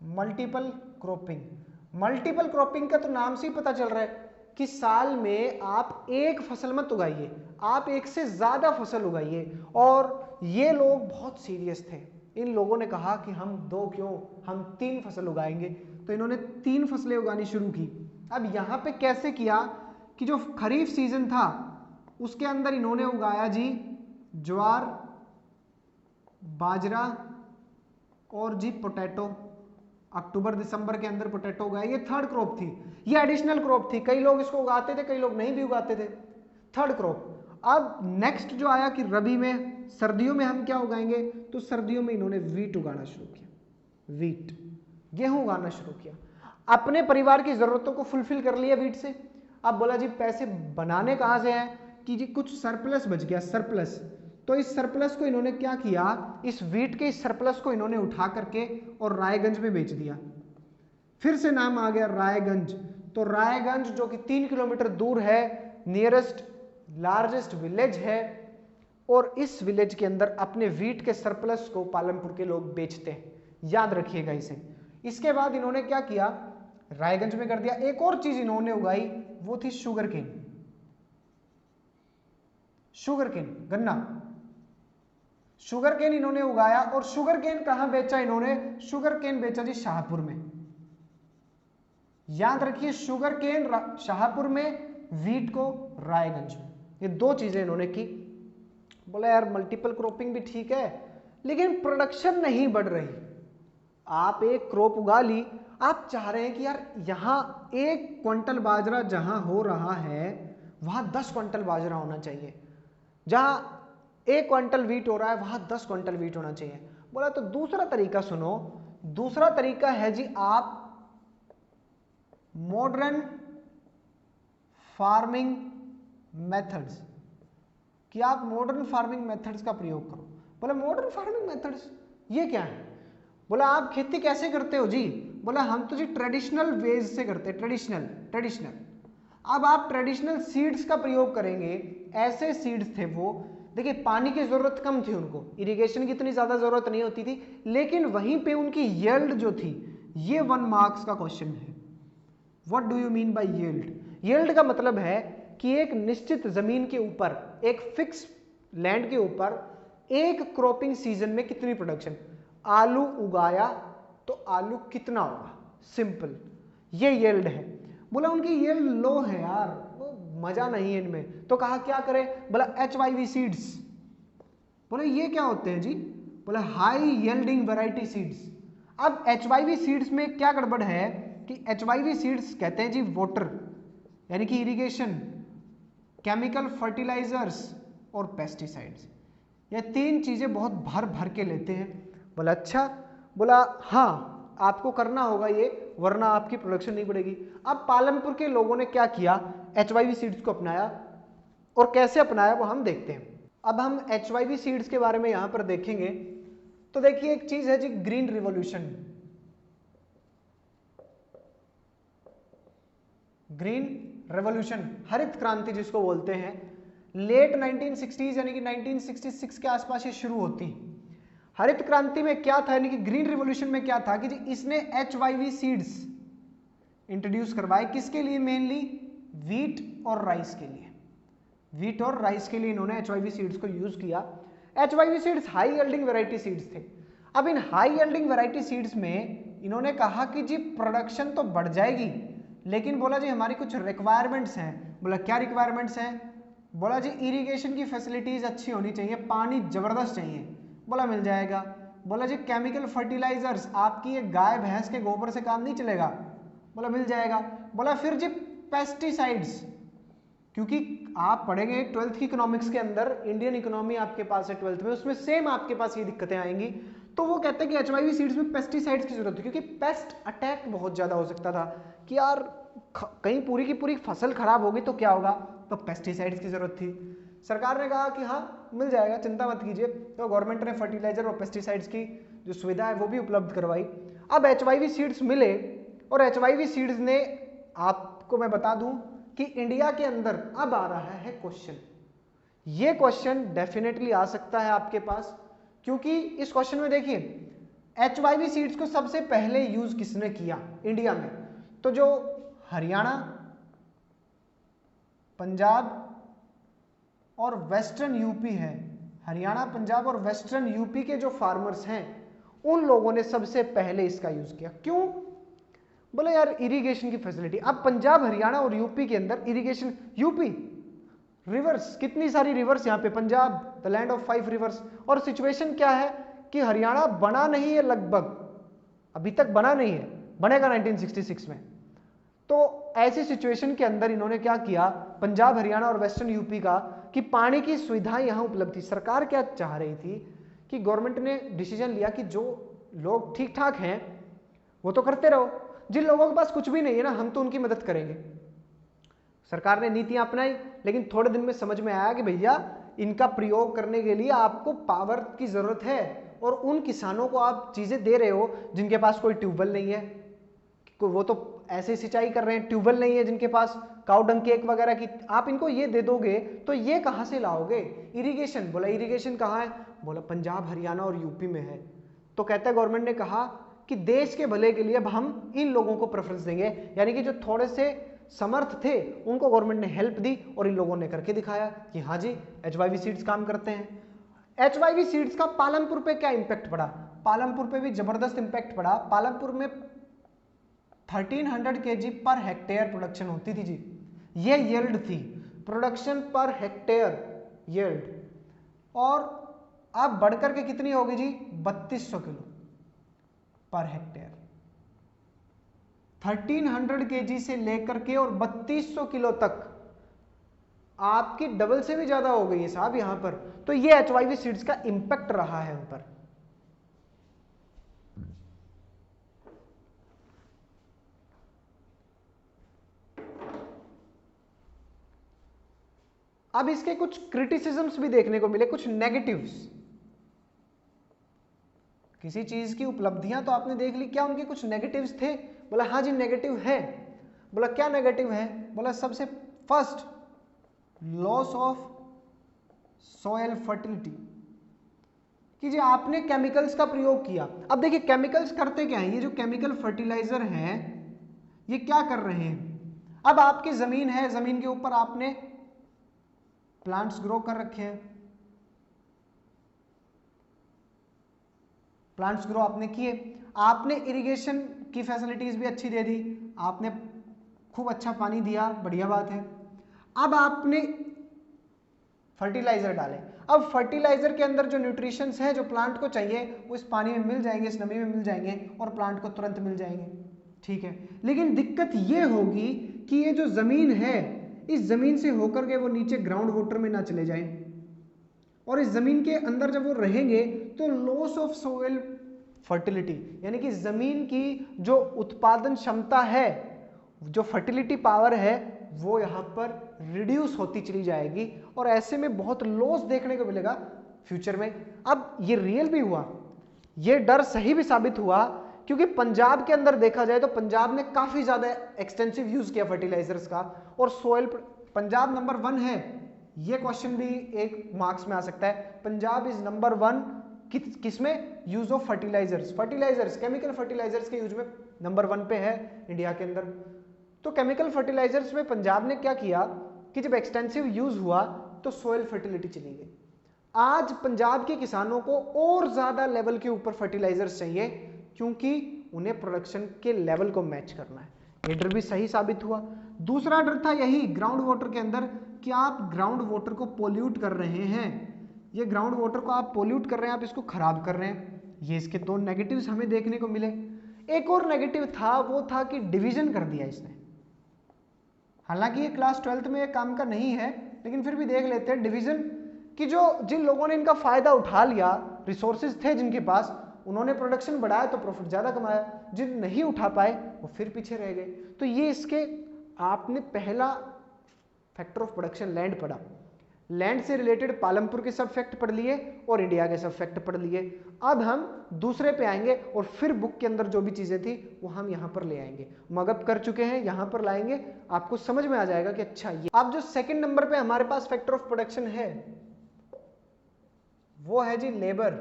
मल्टीपल क्रॉपिंग, मल्टीपल क्रॉपिंग का तो नाम से ही पता चल रहा है कि साल में आप एक फसल मत उगाइए, आप एक से ज्यादा फसल उगाइए। और ये लोग बहुत सीरियस थे, इन लोगों ने कहा कि हम 2 क्यों, हम 3 फसल उगाएंगे। तो इन्होंने 3 फसलें उगानी शुरू की। अब यहां पे कैसे किया कि जो खरीफ सीजन था उसके अंदर इन्होंने उगाया जी ज्वार, बाजरा और जी पोटैटो। अक्टूबर दिसंबर के अंदर पोटैटो उगाया, ये 3rd क्रॉप थी, ये एडिशनल क्रॉप थी। कई लोग इसको उगाते थे, कई लोग नहीं भी उगाते थे, 3rd क्रॉप। अब नेक्स्ट जो आया कि रबी में, सर्दियों में हम क्या उगाएंगे, तो सर्दियों में इन्होंने वीट उगाना शुरू किया, वीट, गेहूं उगाना शुरू किया। अपने परिवार की जरूरतों को फुलफिल कर लिया वीट से। अब बोला जी पैसे बनाने कहां से हैं कि जी कुछ सरप्लस बच गया, सरप्लस। तो इस सरप्लस को इन्होंने क्या किया, इस वीट के इस सरप्लस को इन्होंने उठा करके और रायगंज में बेच दिया। फिर से नाम आ गया रायगंज। तो रायगंज जो कि 3 किलोमीटर दूर है, नियरेस्ट लार्जेस्ट विलेज है, और इस विलेज के अंदर अपने वीट के सरप्लस को पालमपुर के लोग बेचते हैं, याद रखिएगा इसे। इसके बाद इन्होंने क्या किया, रायगंज में कर दिया। एक और चीज इन्होंने उगाई, वो थी शुगर केन, शुगर केन, गन्ना, शुगर केन इन्होंने उगाया। और शुगर केन कहां बेचा इन्होंने, शुगर केन बेचा जी शाहपुर में। याद रखिए शुगर केन शाहपुर में, वीट को रायगंज में। ये 2 चीजें इन्होंने की। बोला यार मल्टीपल क्रॉपिंग भी ठीक है, लेकिन प्रोडक्शन नहीं बढ़ रही। आप एक क्रॉप उगा ली, आप चाह रहे हैं कि यार यहां 1 क्विंटल बाजरा जहां हो रहा है वहां 10 क्विंटल बाजरा होना चाहिए, जहां 1 क्विंटल वीट हो रहा है वहां 10 क्विंटल वीट होना चाहिए। बोला तो दूसरा तरीका सुनो, दूसरा तरीका है जी आप मॉडर्न फार्मिंग मेथड्स, कि आप मॉडर्न फार्मिंग मेथड्स का प्रयोग करो। बोला मॉडर्न फार्मिंग मेथड्स ये क्या है? बोला आप खेती कैसे करते हो जी? बोला हम तो जी ट्रेडिशनल वेज से करते हैं, ट्रेडिशनल। अब आप ट्रेडिशनल सीड्स का प्रयोग करेंगे। ऐसे सीड्स थे वो, देखिए पानी की जरूरत कम थी उनको, इरिगेशन की इतनी ज्यादा जरूरत नहीं होती थी, लेकिन वहीं पे उनकी यील्ड जो थी, ये 1 मार्क्स का क्वेश्चन है, what do you mean by yield? Yield का मतलब है कि एक निश्चित जमीन के ऊपर, एक फिक्स लैंड के ऊपर एक क्रॉपिंग सीजन में कितनी प्रोडक्शन। आलू उगाया तो आलू कितना होगा, सिंपल, ये यील्ड है। बोला उनकी यील्ड लो है यार, वो मजा नहीं है इनमें, तो कहा क्या करें, बोला HYV सीड्स। बोले ये क्या होते हैं जी? बोला हाई यील्डिंग वैरायटी सीड्स। अब HYV सीड्स में क्या गड़बड़ है कि HYV सीड्स कहते हैं जी वाटर यानी कि इरिगेशन, केमिकल फर्टिलाइजर्स और पेस्टिसाइड्स, ये तीन चीजें बहुत भर भर के लेते हैं। बोला अच्छा, बोला हाँ आपको करना होगा ये, वरना आपकी प्रोडक्शन नहीं बढ़ेगी। अब पालमपुर के लोगों ने क्या किया, HYV सीड्स को अपनाया, और कैसे अपनाया वो हम देखते हैं। अब हम HYV सीड्स के बारे में यहां पर देखेंगे तो देखिए एक चीज है जी, ग्रीन रिवॉल्यूशन। ग्रीन रेवोल्यूशन, हरित क्रांति जिसको बोलते हैं, लेट 1960s यानी कि 1966 के आसपास ये शुरू होती। हरित क्रांति में क्या था, यानी कि ग्रीन रिवॉल्यूशन में क्या था कि जी इसने HYV सीड्स इंट्रोड्यूस करवाए, किसके लिए, मेनली वीट और राइस के लिए। वीट और राइस के लिए इन्होंने HYV सीड्स को यूज किया। HYV seeds high yielding variety seeds थे। अब इन हाई यील्डिंग वैरायटी सीड्स में इन्होंने कहा कि जी प्रोडक्शन तो बढ़ जाएगी, लेकिन बोला जी हमारी कुछ रिक्वायरमेंट्स हैं। बोला क्या रिक्वायरमेंट्स हैं? बोला जी इरिगेशन की फैसिलिटीज अच्छी होनी चाहिए, पानी जबरदस्त चाहिए। बोला मिल जाएगा। बोला जी केमिकल फर्टिलाइजर्स, आपकी ये गाय भैंस के गोबर से काम नहीं चलेगा। बोला मिल जाएगा। बोला फिर जी पेस्टिसाइड्स, क्योंकि आप पढ़ेंगे 12th की इकोनॉमिक्स के अंदर, इंडियन इकोनॉमी आपके पास है 12th में, उसमें सेम आपके पास ये दिक्कतें आएंगी। तो वो कहते हैं कि HYV सीड्स में पेस्टिसाइड्स की जरूरत थी, क्योंकि पेस्ट अटैक बहुत ज्यादा हो सकता था कि यार कहीं पूरी की पूरी फसल खराब होगी तो क्या होगा, तो पेस्टिसाइड्स की जरूरत थी। सरकार ने कहा कि हाँ मिल जाएगा, चिंता मत कीजिए, तो गवर्नमेंट ने फर्टिलाइजर और पेस्टिसाइड्स की जो सुविधा है वो भी उपलब्ध करवाई। अब HYV सीड्स मिले, और HYV सीड्स ने, आपको मैं बता दूं कि इंडिया के अंदर अब आ रहा है क्वेश्चन, ये क्वेश्चन डेफिनेटली आ सकता है आपके पास, क्योंकि इस क्वेश्चन में देखिए HYV सीड्स को सबसे पहले यूज किसने किया इंडिया में, तो जो हरियाणा, पंजाब और वेस्टर्न यूपी है, हरियाणा, पंजाब और वेस्टर्न यूपी के जो फार्मर्स हैं उन लोगों ने सबसे पहले इसका यूज किया। क्यों? बोले यार इरिगेशन की फैसिलिटी। अब पंजाब, हरियाणा और यूपी के अंदर इरिगेशन, यूपी रिवर्स, कितनी सारी रिवर्स यहाँ पे, Punjab the land of 5 reverse, और सिचुएशन क्या है कि हरियाणा बना नहीं है, लगभग अभी तक बना नहीं है, बनेगा 1966 में। तो ऐसी सिचुएशन के अंदर इन्होंने क्या किया, पंजाब, हरियाणा और वेस्टर्न यूपी का, कि पानी की सुविधाएं यहां उपलब्ध थी। सरकार क्या चाह रही थी कि गवर्नमेंट ने डिसीजन लिया कि जो लोग ठीक ठाक हैं वो तो करते रहो, जिन लोगों के पास कुछ भी नहीं है ना, हम तो उनकी मदद करेंगे। सरकार ने नीतियां अपनाई, लेकिन थोड़े दिन में समझ में आया कि भैया इनका प्रयोग करने के लिए आपको पावर की जरूरत है, और उन किसानों को आप चीजें दे रहे हो जिनके पास कोई ट्यूबवेल नहीं है, वो तो ऐसे सिंचाई कर रहे हैं, ट्यूबवेल नहीं है जिनके पास, काउ डंग केक वगैरह की, आप इनको ये दे दोगे तो ये कहां से लाओगे? इरिगेशन, बोला इरिगेशन कहां है? बोला पंजाब, हरियाणा और यूपी में है। तो कहता है गवर्नमेंट ने कहा कि देश के भले के लिए अब हम इन लोगों को प्रेफरेंस देंगे, यानी कि जो थोड़े से समर्थ थे उनको गवर्नमेंट ने हेल्प दी, और इन लोगों ने करके दिखाया कि हाँ जी HYV सीड्स काम करते हैं। HYV सीड्स का पालमपुर पे क्या इंपैक्ट पड़ा? पालमपुर पे भी जबरदस्त इंपैक्ट पड़ा। पालमपुर में 1300 kg पर हेक्टेयर प्रोडक्शन होती थी जी, ये यील्ड थी, प्रोडक्शन पर हेक्टेयर यील्ड, और अब बढ़कर के कितनी होगी जी, 3200 किलो पर हेक्टेयर। 1300 kg से लेकर के और 3200 किलो तक, आपकी डबल से भी ज्यादा हो गई है साहब यहां पर। तो ये HYV सीड्स का इंपैक्ट रहा है ऊपर। अब इसके कुछ क्रिटिसिज्म्स भी देखने को मिले, कुछ नेगेटिव्स। किसी चीज की उपलब्धियां तो आपने देख ली, क्या उनके कुछ नेगेटिव्स थे? बोला हाँ जी नेगेटिव है। बोला क्या नेगेटिव है? बोला सबसे first, loss of soil fertility, कि जी आपने केमिकल्स का प्रयोग किया। अब देखिए केमिकल्स करते क्या हैं, ये जो केमिकल फर्टिलाइजर हैं ये क्या कर रहे हैं? अब आपकी जमीन है, जमीन के ऊपर आपने प्लांट्स ग्रो कर रखे हैं, प्लांट्स ग्रो आपने किए, आपने इरिगेशन की फैसिलिटीज भी अच्छी दे दी, आपने खूब अच्छा पानी दिया, बढ़िया बात है। अब आपने फर्टिलाइजर डाले, अब फर्टिलाइजर के अंदर जो न्यूट्रिशंस हैं जो प्लांट को चाहिए वो इस पानी में मिल जाएंगे, इस नमी में मिल जाएंगे और प्लांट को तुरंत मिल जाएंगे, ठीक है। लेकिन दिक्कत ये होगी कि ये जो जमीन है, इस जमीन से होकर के वो नीचे ग्राउंड वाटर में ना चले जाएं, और इस जमीन के अंदर जब वो रहेंगे तो लॉस ऑफ सोइल फर्टिलिटी, यानी कि जमीन की जो उत्पादन क्षमता है, जो फर्टिलिटी पावर है, वो यहाँ पर रिड्यूस होती चली जाएगी और ऐसे में बहुत लॉस देखने को मिलेगा फ्यूचर में। अब ये रियल भी हुआ, ये डर सही भी साबित हुआ, क्योंकि पंजाब के अंदर देखा जाए तो पंजाब ने काफी ज्यादा एक्सटेंसिव यूज किया फर्टिलाइजर्स का, और सोइल पंजाब नंबर 1 है। ये क्वेश्चन भी एक मार्क्स में आ सकता है, पंजाब इज नंबर 1 किसमें? Use of fertilisers, fertilisers chemical fertilisers के यूज में नंबर 1 पे है इंडिया के अंदर। तो केमिकल फर्टिलाइजर्स में पंजाब ने क्या किया कि जब एक्सटेंसिव यूज हुआ तो सोइल फर्टिलिटी चली गई। आज पंजाब के किसानों को और ज्यादा लेवल के ऊपर फर्टिलाइजर्स चाहिए, क्योंकि उन्हें प्रोडक्शन के लेवल को मैच करना है। ये डर भी सही साबित हुआ। दूसरा डर था यही ग्राउंड वाटर के अंदर, कि आप ग्राउंड वाटर को पोल्यूट कर रहे हैं, ये ग्राउंड वाटर को आप पोल्यूट कर रहे हैं, आप इसको खराब कर रहे हैं। ये इसके 2 नेगेटिव्स हमें देखने को मिले। एक और नेगेटिव था, वो था कि डिवीजन कर दिया इसने। हालांकि ये क्लास 12th में ये काम का नहीं है, लेकिन फिर भी देख लेते हैं डिवीजन कि जो जिन लोगों ने इनका फायदा उठा लिया, रिसोर्सेज थे जिनके पास, उन्होंने प्रोडक्शन बढ़ाया तो प्रॉफिट ज्यादा कमाया, जिन नहीं उठा पाए वो फिर पीछे रह गए। तो ये इसके आपने पहला फैक्टर ऑफ प्रोडक्शन लैंड पढ़ा, लैंड से रिलेटेड पालमपुर के सब फैक्ट पढ़ लिए और इंडिया के सब फैक्ट पढ़ लिए। अब हम दूसरे पे आएंगे और फिर बुक के अंदर जो भी चीजें थी वो हम यहाँ पर ले आएंगे, मगअप कर चुके हैं, यहाँ पर लाएंगे, आपको समझ में आ जाएगा कि अच्छा ये। अब जो सेकंड नंबर पे हमारे पास फैक्टर ऑफ प्रोडक्शन है वो है जी लेबर,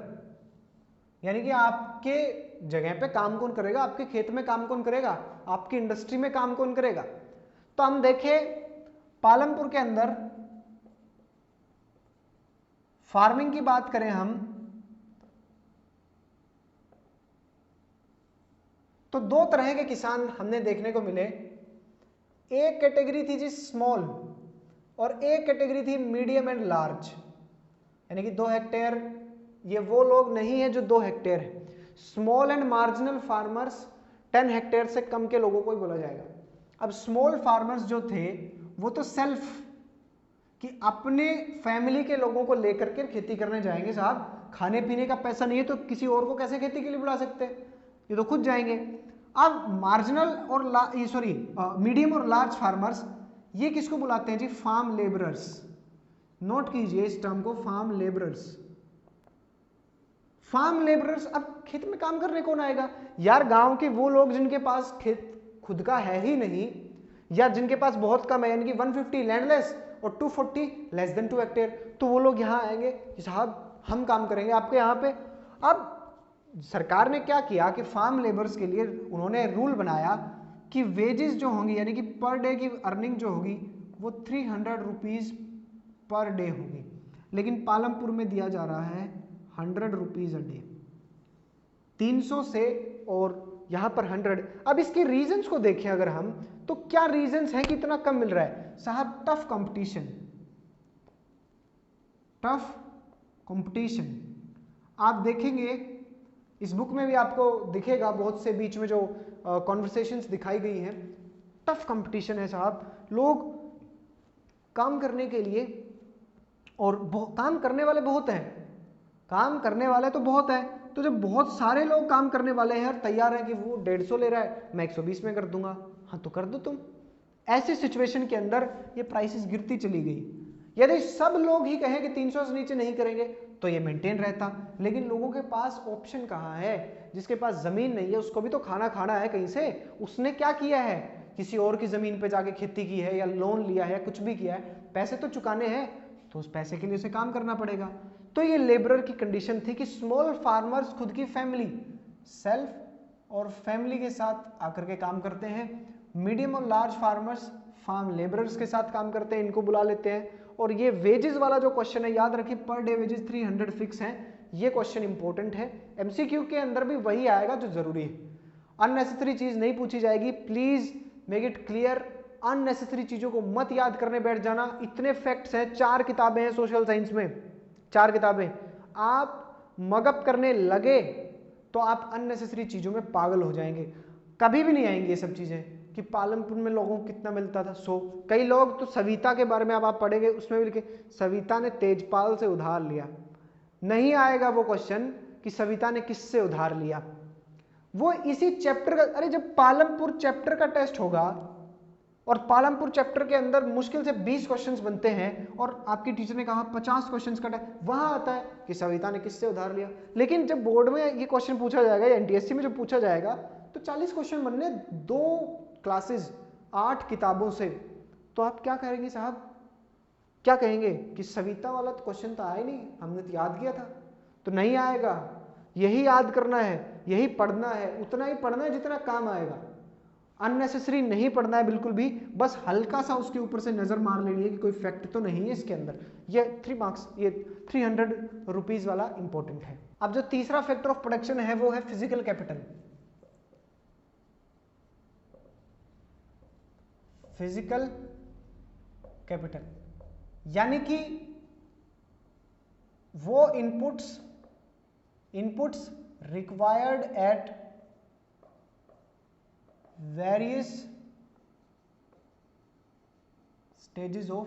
यानी कि आपके जगह पे काम कौन करेगा, आपके खेत में काम कौन करेगा, आपकी इंडस्ट्री में काम कौन करेगा। तो हम देखें पालमपुर के अंदर फार्मिंग की बात करें हम, तो 2 तरह के किसान हमने देखने को मिले। एक कैटेगरी थी जी स्मॉल और एक कैटेगरी थी मीडियम एंड लार्ज, यानी कि 2 हेक्टेयर, ये वो लोग नहीं है जो 2 हेक्टेयर है। Small and marginal farmers 10 hectare से कम के लोगों को ही बोला जाएगा। अब स्मॉल फार्मर्स जो थे वो तो सेल्फ कि अपने फैमिली के लोगों को लेकर के खेती करने जाएंगे, साहब खाने पीने का पैसा नहीं है तो किसी और को कैसे खेती के लिए बुला सकते हैं, ये तो खुद जाएंगे। अब मार्जिनल और मीडियम और लार्ज फार्मर्स, ये किसको बुलाते हैं जी? Farm labourers. नोट कीजिए इस टर्म को, फार्म लेबरर्स। फार्म लेबरर्स, अब खेत में काम करने कौन आएगा यार? गांव के वो लोग जिनके पास खेत खुद का है ही नहीं, या जिनके पास बहुत कम है, यानी कि 150 लैंडलेस और 240 लेस देन 2 हेक्टेयर, तो वो लोग यहाँ आएंगे कि साहब हम काम करेंगे आपके यहाँ पे। अब सरकार ने क्या किया कि फार्म लेबर्स के लिए उन्होंने रूल बनाया कि वेजेस जो होंगी, यानी कि पर डे की अर्निंग जो होगी वो 300 रुपीज पर डे होगी, लेकिन पालमपुर में दिया जा रहा है 100 रुपीज अ डे, 300 से और यहाँ पर 100। अब इसके रीजंस को देखें अगर हम, तो क्या रीजंस हैं कि इतना कम मिल रहा है? साहब टफ कंपटीशन, टफ कंपटीशन। आप देखेंगे इस बुक में भी आपको दिखेगा, बहुत से बीच में जो कॉन्वर्सेशंस दिखाई गई हैं, टफ कंपटीशन है साहब। लोग काम करने के लिए, और काम करने वाले बहुत हैं, काम करने वाले तो बहुत है, तो जब बहुत सारे लोग काम करने वाले हैं और तैयार हैं कि वो 150 ले रहा है, मैं 120 में कर दूंगा, हाँ तो कर दो तुम। ऐसी सिचुएशन के अंदर ये प्राइसेस गिरती चली गई। यदि सब लोग ही कहें कि 300 से नीचे नहीं करेंगे तो ये मेंटेन रहता, लेकिन लोगों के पास ऑप्शन कहाँ है? जिसके पास जमीन नहीं है उसको भी तो खाना खाना है कहीं से, उसने क्या किया है? किसी और की जमीन पे जाके खेती की है या लोन लिया है या कुछ भी किया है, पैसे तो चुकाने हैं, तो उस पैसे के लिए उसे काम करना पड़ेगा। तो ये लेबरर की कंडीशन थी कि स्मॉल फार्मर्स खुद की फैमिली, सेल्फ और फैमिली के साथ आकर के काम करते हैं, मीडियम और लार्ज फार्मर्स फार्म लेबरर्स के साथ काम करते हैं, इनको बुला लेते हैं। और ये वेजेस वाला जो क्वेश्चन है, याद रखिए पर डे वेजेस 300 फिक्स है, ये क्वेश्चन इंपॉर्टेंट है। एमसीक्यू के अंदर भी वही आएगा जो जरूरी है, अननेसेसरी चीज नहीं पूछी जाएगी। Please make it clear, unnecessary चीजों को मत याद करने बैठ जाना। इतने फैक्ट्स हैं, 4 किताबें हैं सोशल साइंस में, 4 किताबें, आप मगअप करने लगे तो आप अननेसेसरी चीजों में पागल हो जाएंगे। कभी भी नहीं आएंगी ये सब चीजें कि पालमपुर में लोगों को कितना मिलता था 100। कई लोग तो सविता के बारे में अब आप पढ़ेंगे, उसमें भी लिखे सविता ने तेजपाल से उधार लिया। नहीं आएगा वो क्वेश्चन कि सविता ने किससे उधार लिया, वो इसी चैप्टर का। अरे जब पालमपुर चैप्टर का टेस्ट होगा और पालमपुर चैप्टर के अंदर मुश्किल से 20 क्वेश्चंस बनते हैं और आपकी टीचर ने कहा 50 क्वेश्चंस का टेस्ट, वहां आता है कि सविता ने किससे उधार लिया। लेकिन जब बोर्ड में ये क्वेश्चन पूछा जाएगा या एनटीएससी में जब पूछा जाएगा तो 40 क्वेश्चन बनने, 2 क्लासेस 8 किताबों से, तो आप क्या करेंगे साहब, क्या कहेंगे कि सविता वाला तो क्वेश्चन तो आया नहीं, हमने तो याद किया था। तो नहीं आएगा, यही याद करना है, यही पढ़ना है, उतना ही पढ़ना है जितना काम आएगा। अननेसेसरी नहीं पढ़ना है बिल्कुल भी, बस हल्का सा उसके ऊपर से नजर मार लेनी है कि कोई फैक्ट तो नहीं है इसके अंदर। ये 3 मार्क्स, ये 300 रुपीज वाला इंपॉर्टेंट है। अब जो तीसरा फैक्टर ऑफ प्रोडक्शन है वो है फिजिकल कैपिटल। फिजिकल कैपिटल यानी कि वो inputs required at various stages of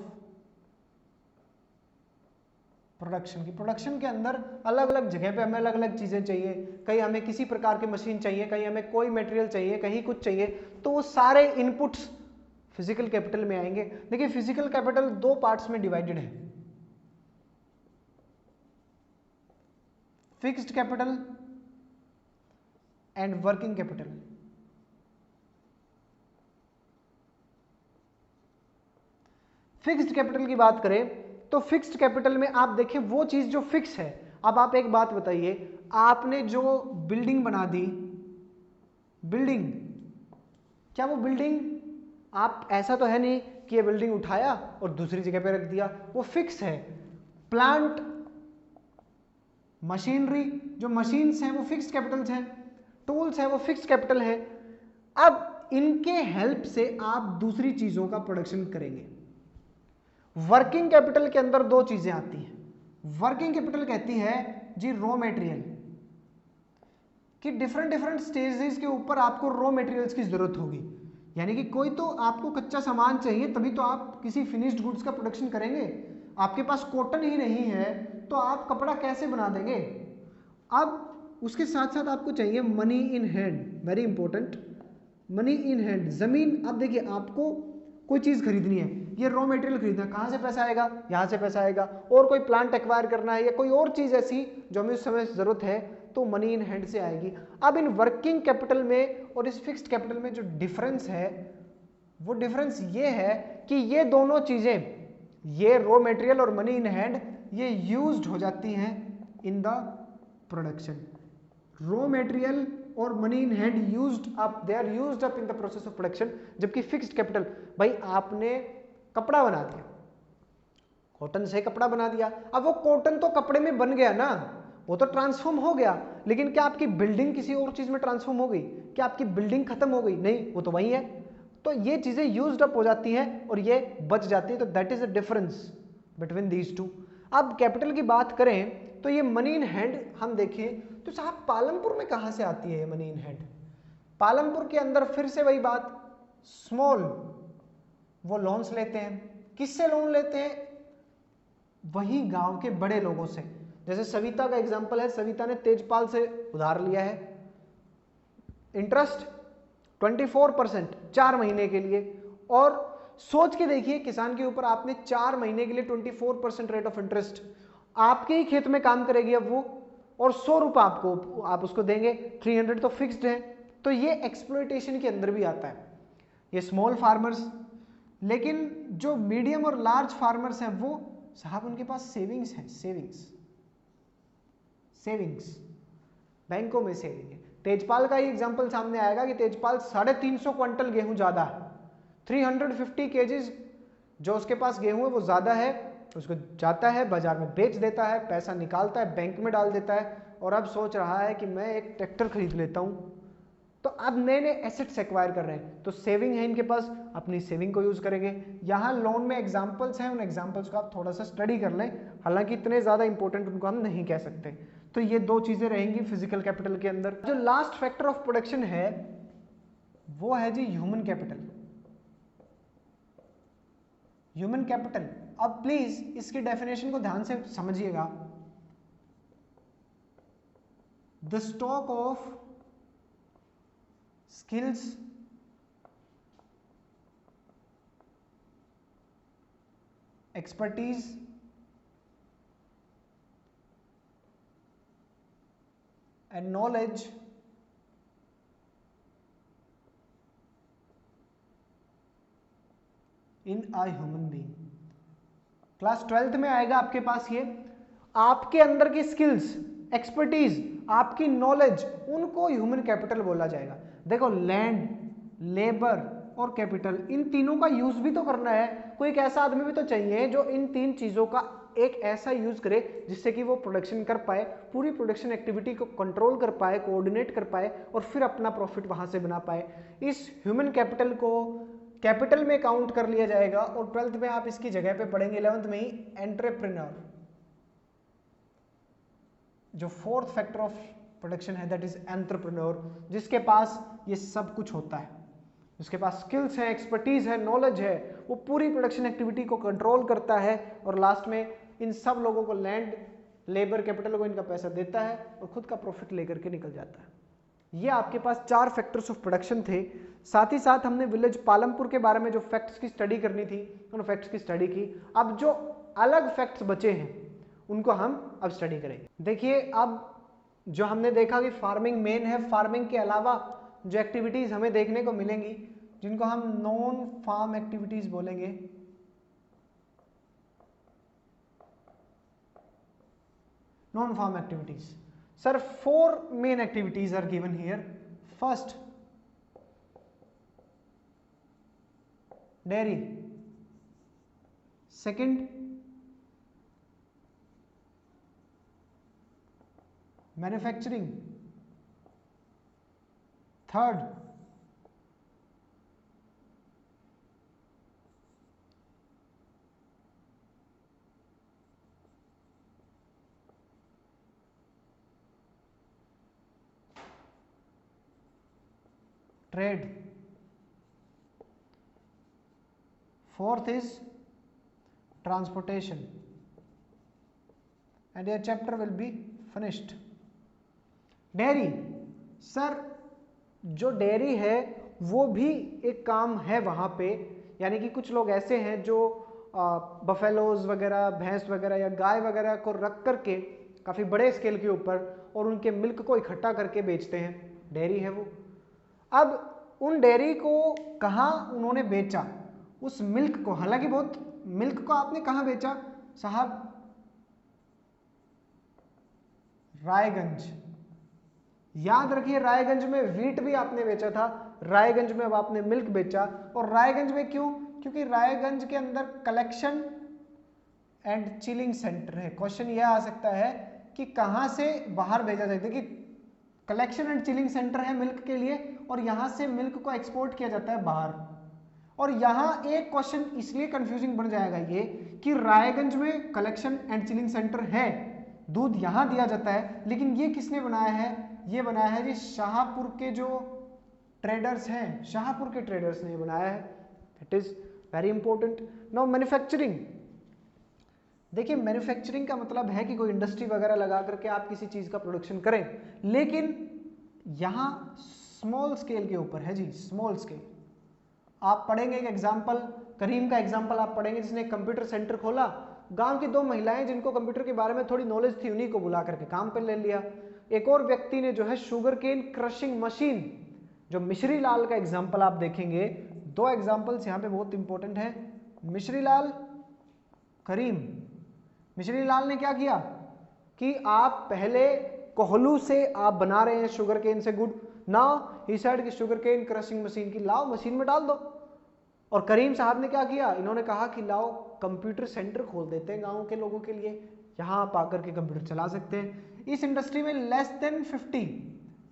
production की। प्रोडक्शन के अंदर अलग अलग जगह पे हमें अलग अलग चीजें चाहिए, कहीं हमें किसी प्रकार की मशीन चाहिए, कहीं हमें कोई मटेरियल चाहिए, कहीं कुछ चाहिए, तो वो सारे इनपुट्स फिजिकल कैपिटल में आएंगे। देखिए फिजिकल कैपिटल 2 पार्ट्स में डिवाइडेड है, fixed capital and working capital. Fixed capital की बात करें तो फिक्स्ड कैपिटल में आप देखें वो चीज जो फिक्स है। अब आप एक बात बताइए, आपने जो बिल्डिंग बना दी, बिल्डिंग, क्या वो बिल्डिंग आप ऐसा तो है नहीं कि ये बिल्डिंग उठाया और दूसरी जगह पे रख दिया, वो फिक्स है। प्लांट, मशीनरी, जो मशीन्स हैं वो फिक्स्ड कैपिटल्स हैं, टूल्स हैं वो फिक्स्ड कैपिटल है। अब इनके हेल्प से आप दूसरी चीजों का प्रोडक्शन करेंगे। वर्किंग कैपिटल के अंदर 2 चीजें आती हैं। वर्किंग कैपिटल कहती है जी रॉ मटेरियल, कि डिफरेंट स्टेजेस के ऊपर आपको रॉ मटेरियल्स की जरूरत होगी। यानी कि कोई तो आपको कच्चा सामान चाहिए तभी तो आप किसी फिनिश्ड गुड्स का प्रोडक्शन करेंगे। आपके पास कॉटन ही नहीं है तो आप कपड़ा कैसे बना देंगे। अब उसके साथ साथ आपको चाहिए money in hand, very important, money in hand, जमीन। अब देखिए आपको कोई चीज खरीदनी है, ये रॉ मटेरियल खरीदना है, कहां से पैसा आएगा, यहां से पैसा आएगा। और कोई प्लांट एक्वायर करना है या कोई और चीज ऐसी जो हमें उस समय जरूरत है तो मनी इन हैंड से आएगी। अब इन वर्किंग कैपिटल में और इस फिक्स्ड कैपिटल में जो डिफरेंस है वो डिफरेंस ये है कि ये दोनों चीजें, ये रॉ मटेरियल और मनी इन हैंड, ये यूज्ड हो जाती हैं in the production. Raw material और money in hand used up, they are used up in the process of production. जबकि फिक्स्ड कैपिटल, भाई आपने कपड़ा बना दिया, कॉटन से कपड़ा बना दिया, अब वो कॉटन तो कपड़े में बन गया ना, वो तो ट्रांसफॉर्म हो गया, लेकिन क्या आपकी बिल्डिंग किसी और चीज में ट्रांसफॉर्म हो गई, क्या आपकी बिल्डिंग खत्म हो गई, नहीं, वो तो वही है। तो ये चीजें यूज्ड अप हो जाती हैं और ये बच जाती है, तो that is the difference between these two. अब कैपिटल की बात करें तो ये मनी इन हैंड हम देखें तो साहब पालमपुर में कहां से आती है ये मनी इन हैंड। पालमपुर के अंदर फिर से वही बात, स्मॉल, वो लोन्स लेते हैं। किससे लोन लेते हैं, वही गांव के बड़े लोगों से। जैसे सविता का एग्जांपल है, सविता ने तेजपाल से उधार लिया है, इंटरेस्ट 24% 4 महीने के लिए। और सोच के देखिए किसान के ऊपर आपने 4 महीने के लिए 24% रेट ऑफ इंटरेस्ट, आपके ही खेत में काम करेगी अब वो, और 100 रुपये आपको, आप उसको देंगे, 300 तो फिक्स्ड है। तो ये एक्सप्लॉयटेशन के अंदर भी आता है, ये स्मॉल फार्मर्स। लेकिन जो मीडियम और लार्ज फार्मर्स हैं वो साहब उनके पास सेविंग्स हैं, सेविंग्स बैंकों में सेविंग है, तेजपाल का ही एग्जाम्पल सामने आएगा कि तेजपाल 350 क्विंटल गेहूं ज्यादा है, 350 केजीज जो उसके पास गेहूं है वो ज्यादा है, उसको जाता है बाजार में बेच देता है, पैसा निकालता है, बैंक में डाल देता है, और अब सोच रहा है कि मैं एक ट्रैक्टर खरीद लेता हूं। तो अब नए नए एसेट्स एक्वायर कर रहे हैं, तो सेविंग है इनके पास, अपनी सेविंग को यूज करेंगे। यहां लोन में एग्जांपल्स हैं, उन एग्जांपल्स को आप थोड़ा सा स्टडी कर लें, हालांकि इतने ज्यादा इंपॉर्टेंट उनको हम नहीं कह सकते। तो ये दो चीजें रहेंगी फिजिकल कैपिटल के अंदर। जो लास्ट फैक्टर ऑफ प्रोडक्शन है वो है जी ह्यूमन कैपिटल। ह्यूमन कैपिटल, अब प्लीज इसकी डेफिनेशन को ध्यान से समझिएगा। The stock of skills, expertise and knowledge in a human being। Class 12th में आएगा आपके पास ये, आपके अंदर की स्किल्स, एक्सपर्टीज, आपकी नॉलेज, उनको ह्यूमन कैपिटल बोला जाएगा। देखो लैंड, लेबर और कैपिटल, इन तीनों का यूज भी तो करना है, कोई एक ऐसा आदमी भी तो चाहिए जो इन तीन चीजों का एक ऐसा यूज करे जिससे कि वो प्रोडक्शन कर पाए, पूरी प्रोडक्शन एक्टिविटी को कंट्रोल कर पाए, कोऑर्डिनेट कर पाए और फिर अपना प्रॉफिट वहां से बना पाए। इस ह्यूमन कैपिटल को कैपिटल में काउंट कर लिया जाएगा। और 12th में आप इसकी जगह पे पढ़ेंगे 11th में ही एंटरप्रेन्योर। जो फोर्थ फैक्टर ऑफ प्रोडक्शन है दैट इज एंटरप्रेन्योर, जिसके पास ये सब कुछ होता है, जिसके पास स्किल्स है, एक्सपर्टीज है, नॉलेज है, वो पूरी प्रोडक्शन एक्टिविटी को कंट्रोल करता है और लास्ट में इन सब लोगों को, लैंड, लेबर, कैपिटल को इनका पैसा देता है और खुद का प्रॉफिट लेकर के निकल जाता है। ये आपके पास 4 फैक्टर्स ऑफ प्रोडक्शन थे। साथ ही साथ हमने विलेज पालमपुर के बारे में जो फैक्ट्स की स्टडी करनी थी उन फैक्ट्स की स्टडी की। अब जो अलग फैक्ट्स बचे हैं उनको हम अब स्टडी करेंगे। देखिए अब जो हमने देखा कि फार्मिंग मेन है, फार्मिंग के अलावा जो एक्टिविटीज हमें देखने को मिलेंगी जिनको हम नॉन फार्म एक्टिविटीज बोलेंगे, non farm activities. Sir 4 main activities are given here. First dairy, second manufacturing, third trade, fourth is transportation and your chapter will be finished। Dairy, sir जो डेयरी है वो भी एक काम है वहां पे, यानी कि कुछ लोग ऐसे हैं जो बफेलोज वगैरह, भैंस वगैरह या गाय वगैरह को रख करके काफी बड़े स्केल के ऊपर और उनके मिल्क को इकट्ठा करके बेचते हैं, डेयरी है वो। अब उन डेयरी को कहाँ उन्होंने बेचा, उस मिल्क को, हालांकि बहुत मिल्क को आपने कहाँ बेचा साहब, रायगंज। याद रखिए रायगंज में वीट भी आपने बेचा था, रायगंज में अब आपने मिल्क बेचा। और रायगंज में क्यों? क्योंकि रायगंज के अंदर कलेक्शन एंड चिलिंग सेंटर है। क्वेश्चन यह आ सकता है कि कहां से बाहर भेजा जाए। देखिए कलेक्शन एंड चिलिंग सेंटर है मिल्क के लिए और यहां से मिल्क को एक्सपोर्ट किया जाता है बाहर। और यहां एक क्वेश्चन इसलिए कंफ्यूजिंग बन जाएगा ये कि रायगंज में कलेक्शन एंड चिलिंग सेंटर है, दूध यहां दिया जाता है, लेकिन ये किसने बनाया है? ये बनाया है जी शाहपुर के जो ट्रेडर्स हैं, शाहपुर के ट्रेडर्स ने बनाया है। It is very important. Now manufacturing, देखिए मैन्युफैक्चरिंग का मतलब है कि कोई इंडस्ट्री वगैरह लगा करके आप किसी चीज का प्रोडक्शन करें, लेकिन यहां स्मॉल स्केल के ऊपर है जी, स्मॉल स्केल। आप पढ़ेंगे एक एग्जाम्पल, करीम का एग्जाम्पल आप पढ़ेंगे जिसने कंप्यूटर सेंटर खोला, गांव की 2 महिलाएं जिनको कंप्यूटर के बारे में थोड़ी नॉलेज थी उन्हीं को बुला करके काम पर ले लिया। एक और व्यक्ति ने जो है शुगर केन क्रशिंग मशीन, जो मिश्री लाल का एग्जाम्पल आप देखेंगे, 2 एग्जाम्पल्स यहाँ पे बहुत इंपॉर्टेंट है, मिश्री लाल, करीम। मिश्री लाल ने क्या किया कि आप पहले कोहलू से आप बना रहे हैं शुगर केन से गुड़, नाउ ही सेड कि शुगर केन क्रशिंग मशीन की लाओ मशीन में डाल दो। और करीम साहब ने क्या किया, इन्होंने कहा कि लाओ कंप्यूटर सेंटर खोल देते हैं गाँव के लोगों के लिए, यहाँ आप आकर के कंप्यूटर चला सकते हैं। इस इंडस्ट्री में लेस देन 50,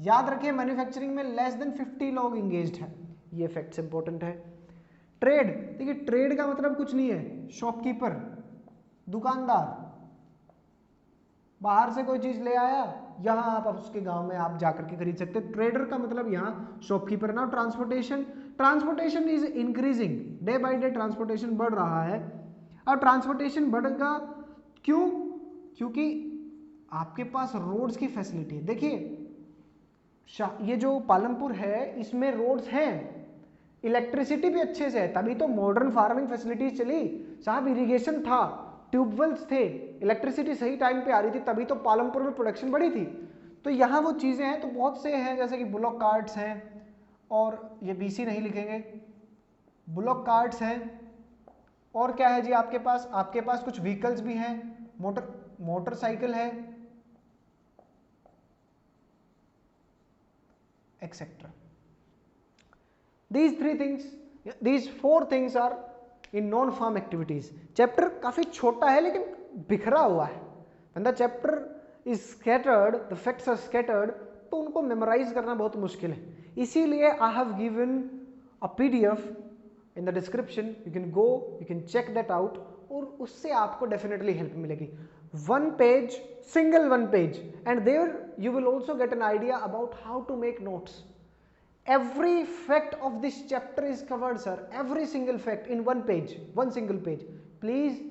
याद रखिए मैन्युफैक्चरिंग में लेस देन 50 लोग इंगेज्ड हैं, ये फैक्ट्स इंपॉर्टेंट है। ट्रेड, देखिए ट्रेड का मतलब कुछ नहीं है, शॉपकीपर, दुकानदार, बाहर से कोई चीज ले आया, यहाँ आप उसके गांव में आप जाकर के खरीद सकते हैं। ट्रेडर का मतलब यहाँ शॉपकीपर ना। Transportation, transportation is increasing day by day, transportation बढ़ रहा है। अब ट्रांसपोर्टेशन बढ़ेगा क्यों, क्योंकि आपके पास रोड्स की फैसिलिटी है। देखिए ये जो पालमपुर है इसमें रोड्स हैं, इलेक्ट्रिसिटी भी अच्छे से है, तभी तो मॉडर्न फार्मिंग फैसिलिटीज चली साहब, इरिगेशन था, ट्यूबवेल्स थे, इलेक्ट्रिसिटी सही टाइम पे आ रही थी, तभी तो पालमपुर में प्रोडक्शन बढ़ी थी। तो यहाँ वो चीज़ें हैं, तो बहुत से हैं जैसे कि ब्लॉक कार्ड्स हैं, और ये बीसी नहीं लिखेंगे, ब्लॉक कार्ड्स हैं, और क्या है जी आपके पास कुछ व्हीकल्स भी हैं, मोटरसाइकिल है, etcetera. these 4 things are in non-farm activities। Chapter काफी छोटा है लेकिन बिखरा हुआ है। when the chapter is scattered, the facts are scattered, तो उनको मेमोराइज करना बहुत मुश्किल है, इसीलिए I have given a PDF in the description, you can go, you can check that out, और उससे आपको डेफिनेटली हेल्प मिलेगी। 1 page, single 1 page, and there you will also get an idea about how to make notes। Every fact of this chapter is covered, sir, every single fact in 1 page, 1 single page। Please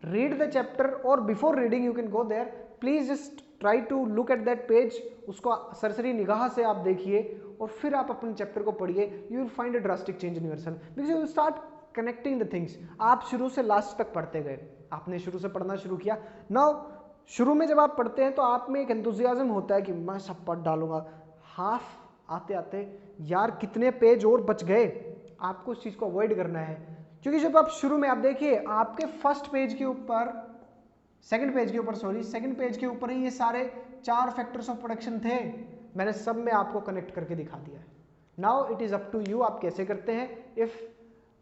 read the chapter, or before reading you can go there, please just try to look at that page, उसको सरसरी निगाह से आप देखिए और फिर आप अपने chapter को पढ़िए। You will find a drastic change in yourself because you will start connecting the things। आप शुरू से लास्ट तक पढ़ते गए, आपने शुरू से पढ़ना शुरू किया। नाउ शुरू में जब आप पढ़ते हैं तो आप में एक एंथुसियाज्म होता है कि मैं सब पढ़ डालूंगा, हाफ आते आते यार कितने पेज और बच गए, आपको उस चीज को अवॉइड करना है। क्योंकि जब आप शुरू में, आप देखिए आपके फर्स्ट पेज के ऊपर, सेकंड पेज के ऊपर ही ये सारे 4 फैक्टर्स ऑफ प्रोडक्शन थे, मैंने सब में आपको कनेक्ट करके दिखा दिया है। Now it is up to you, आप कैसे करते हैं। If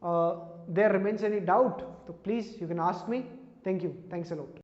there remains any doubt तो please you can ask me. Thank you, thanks a lot.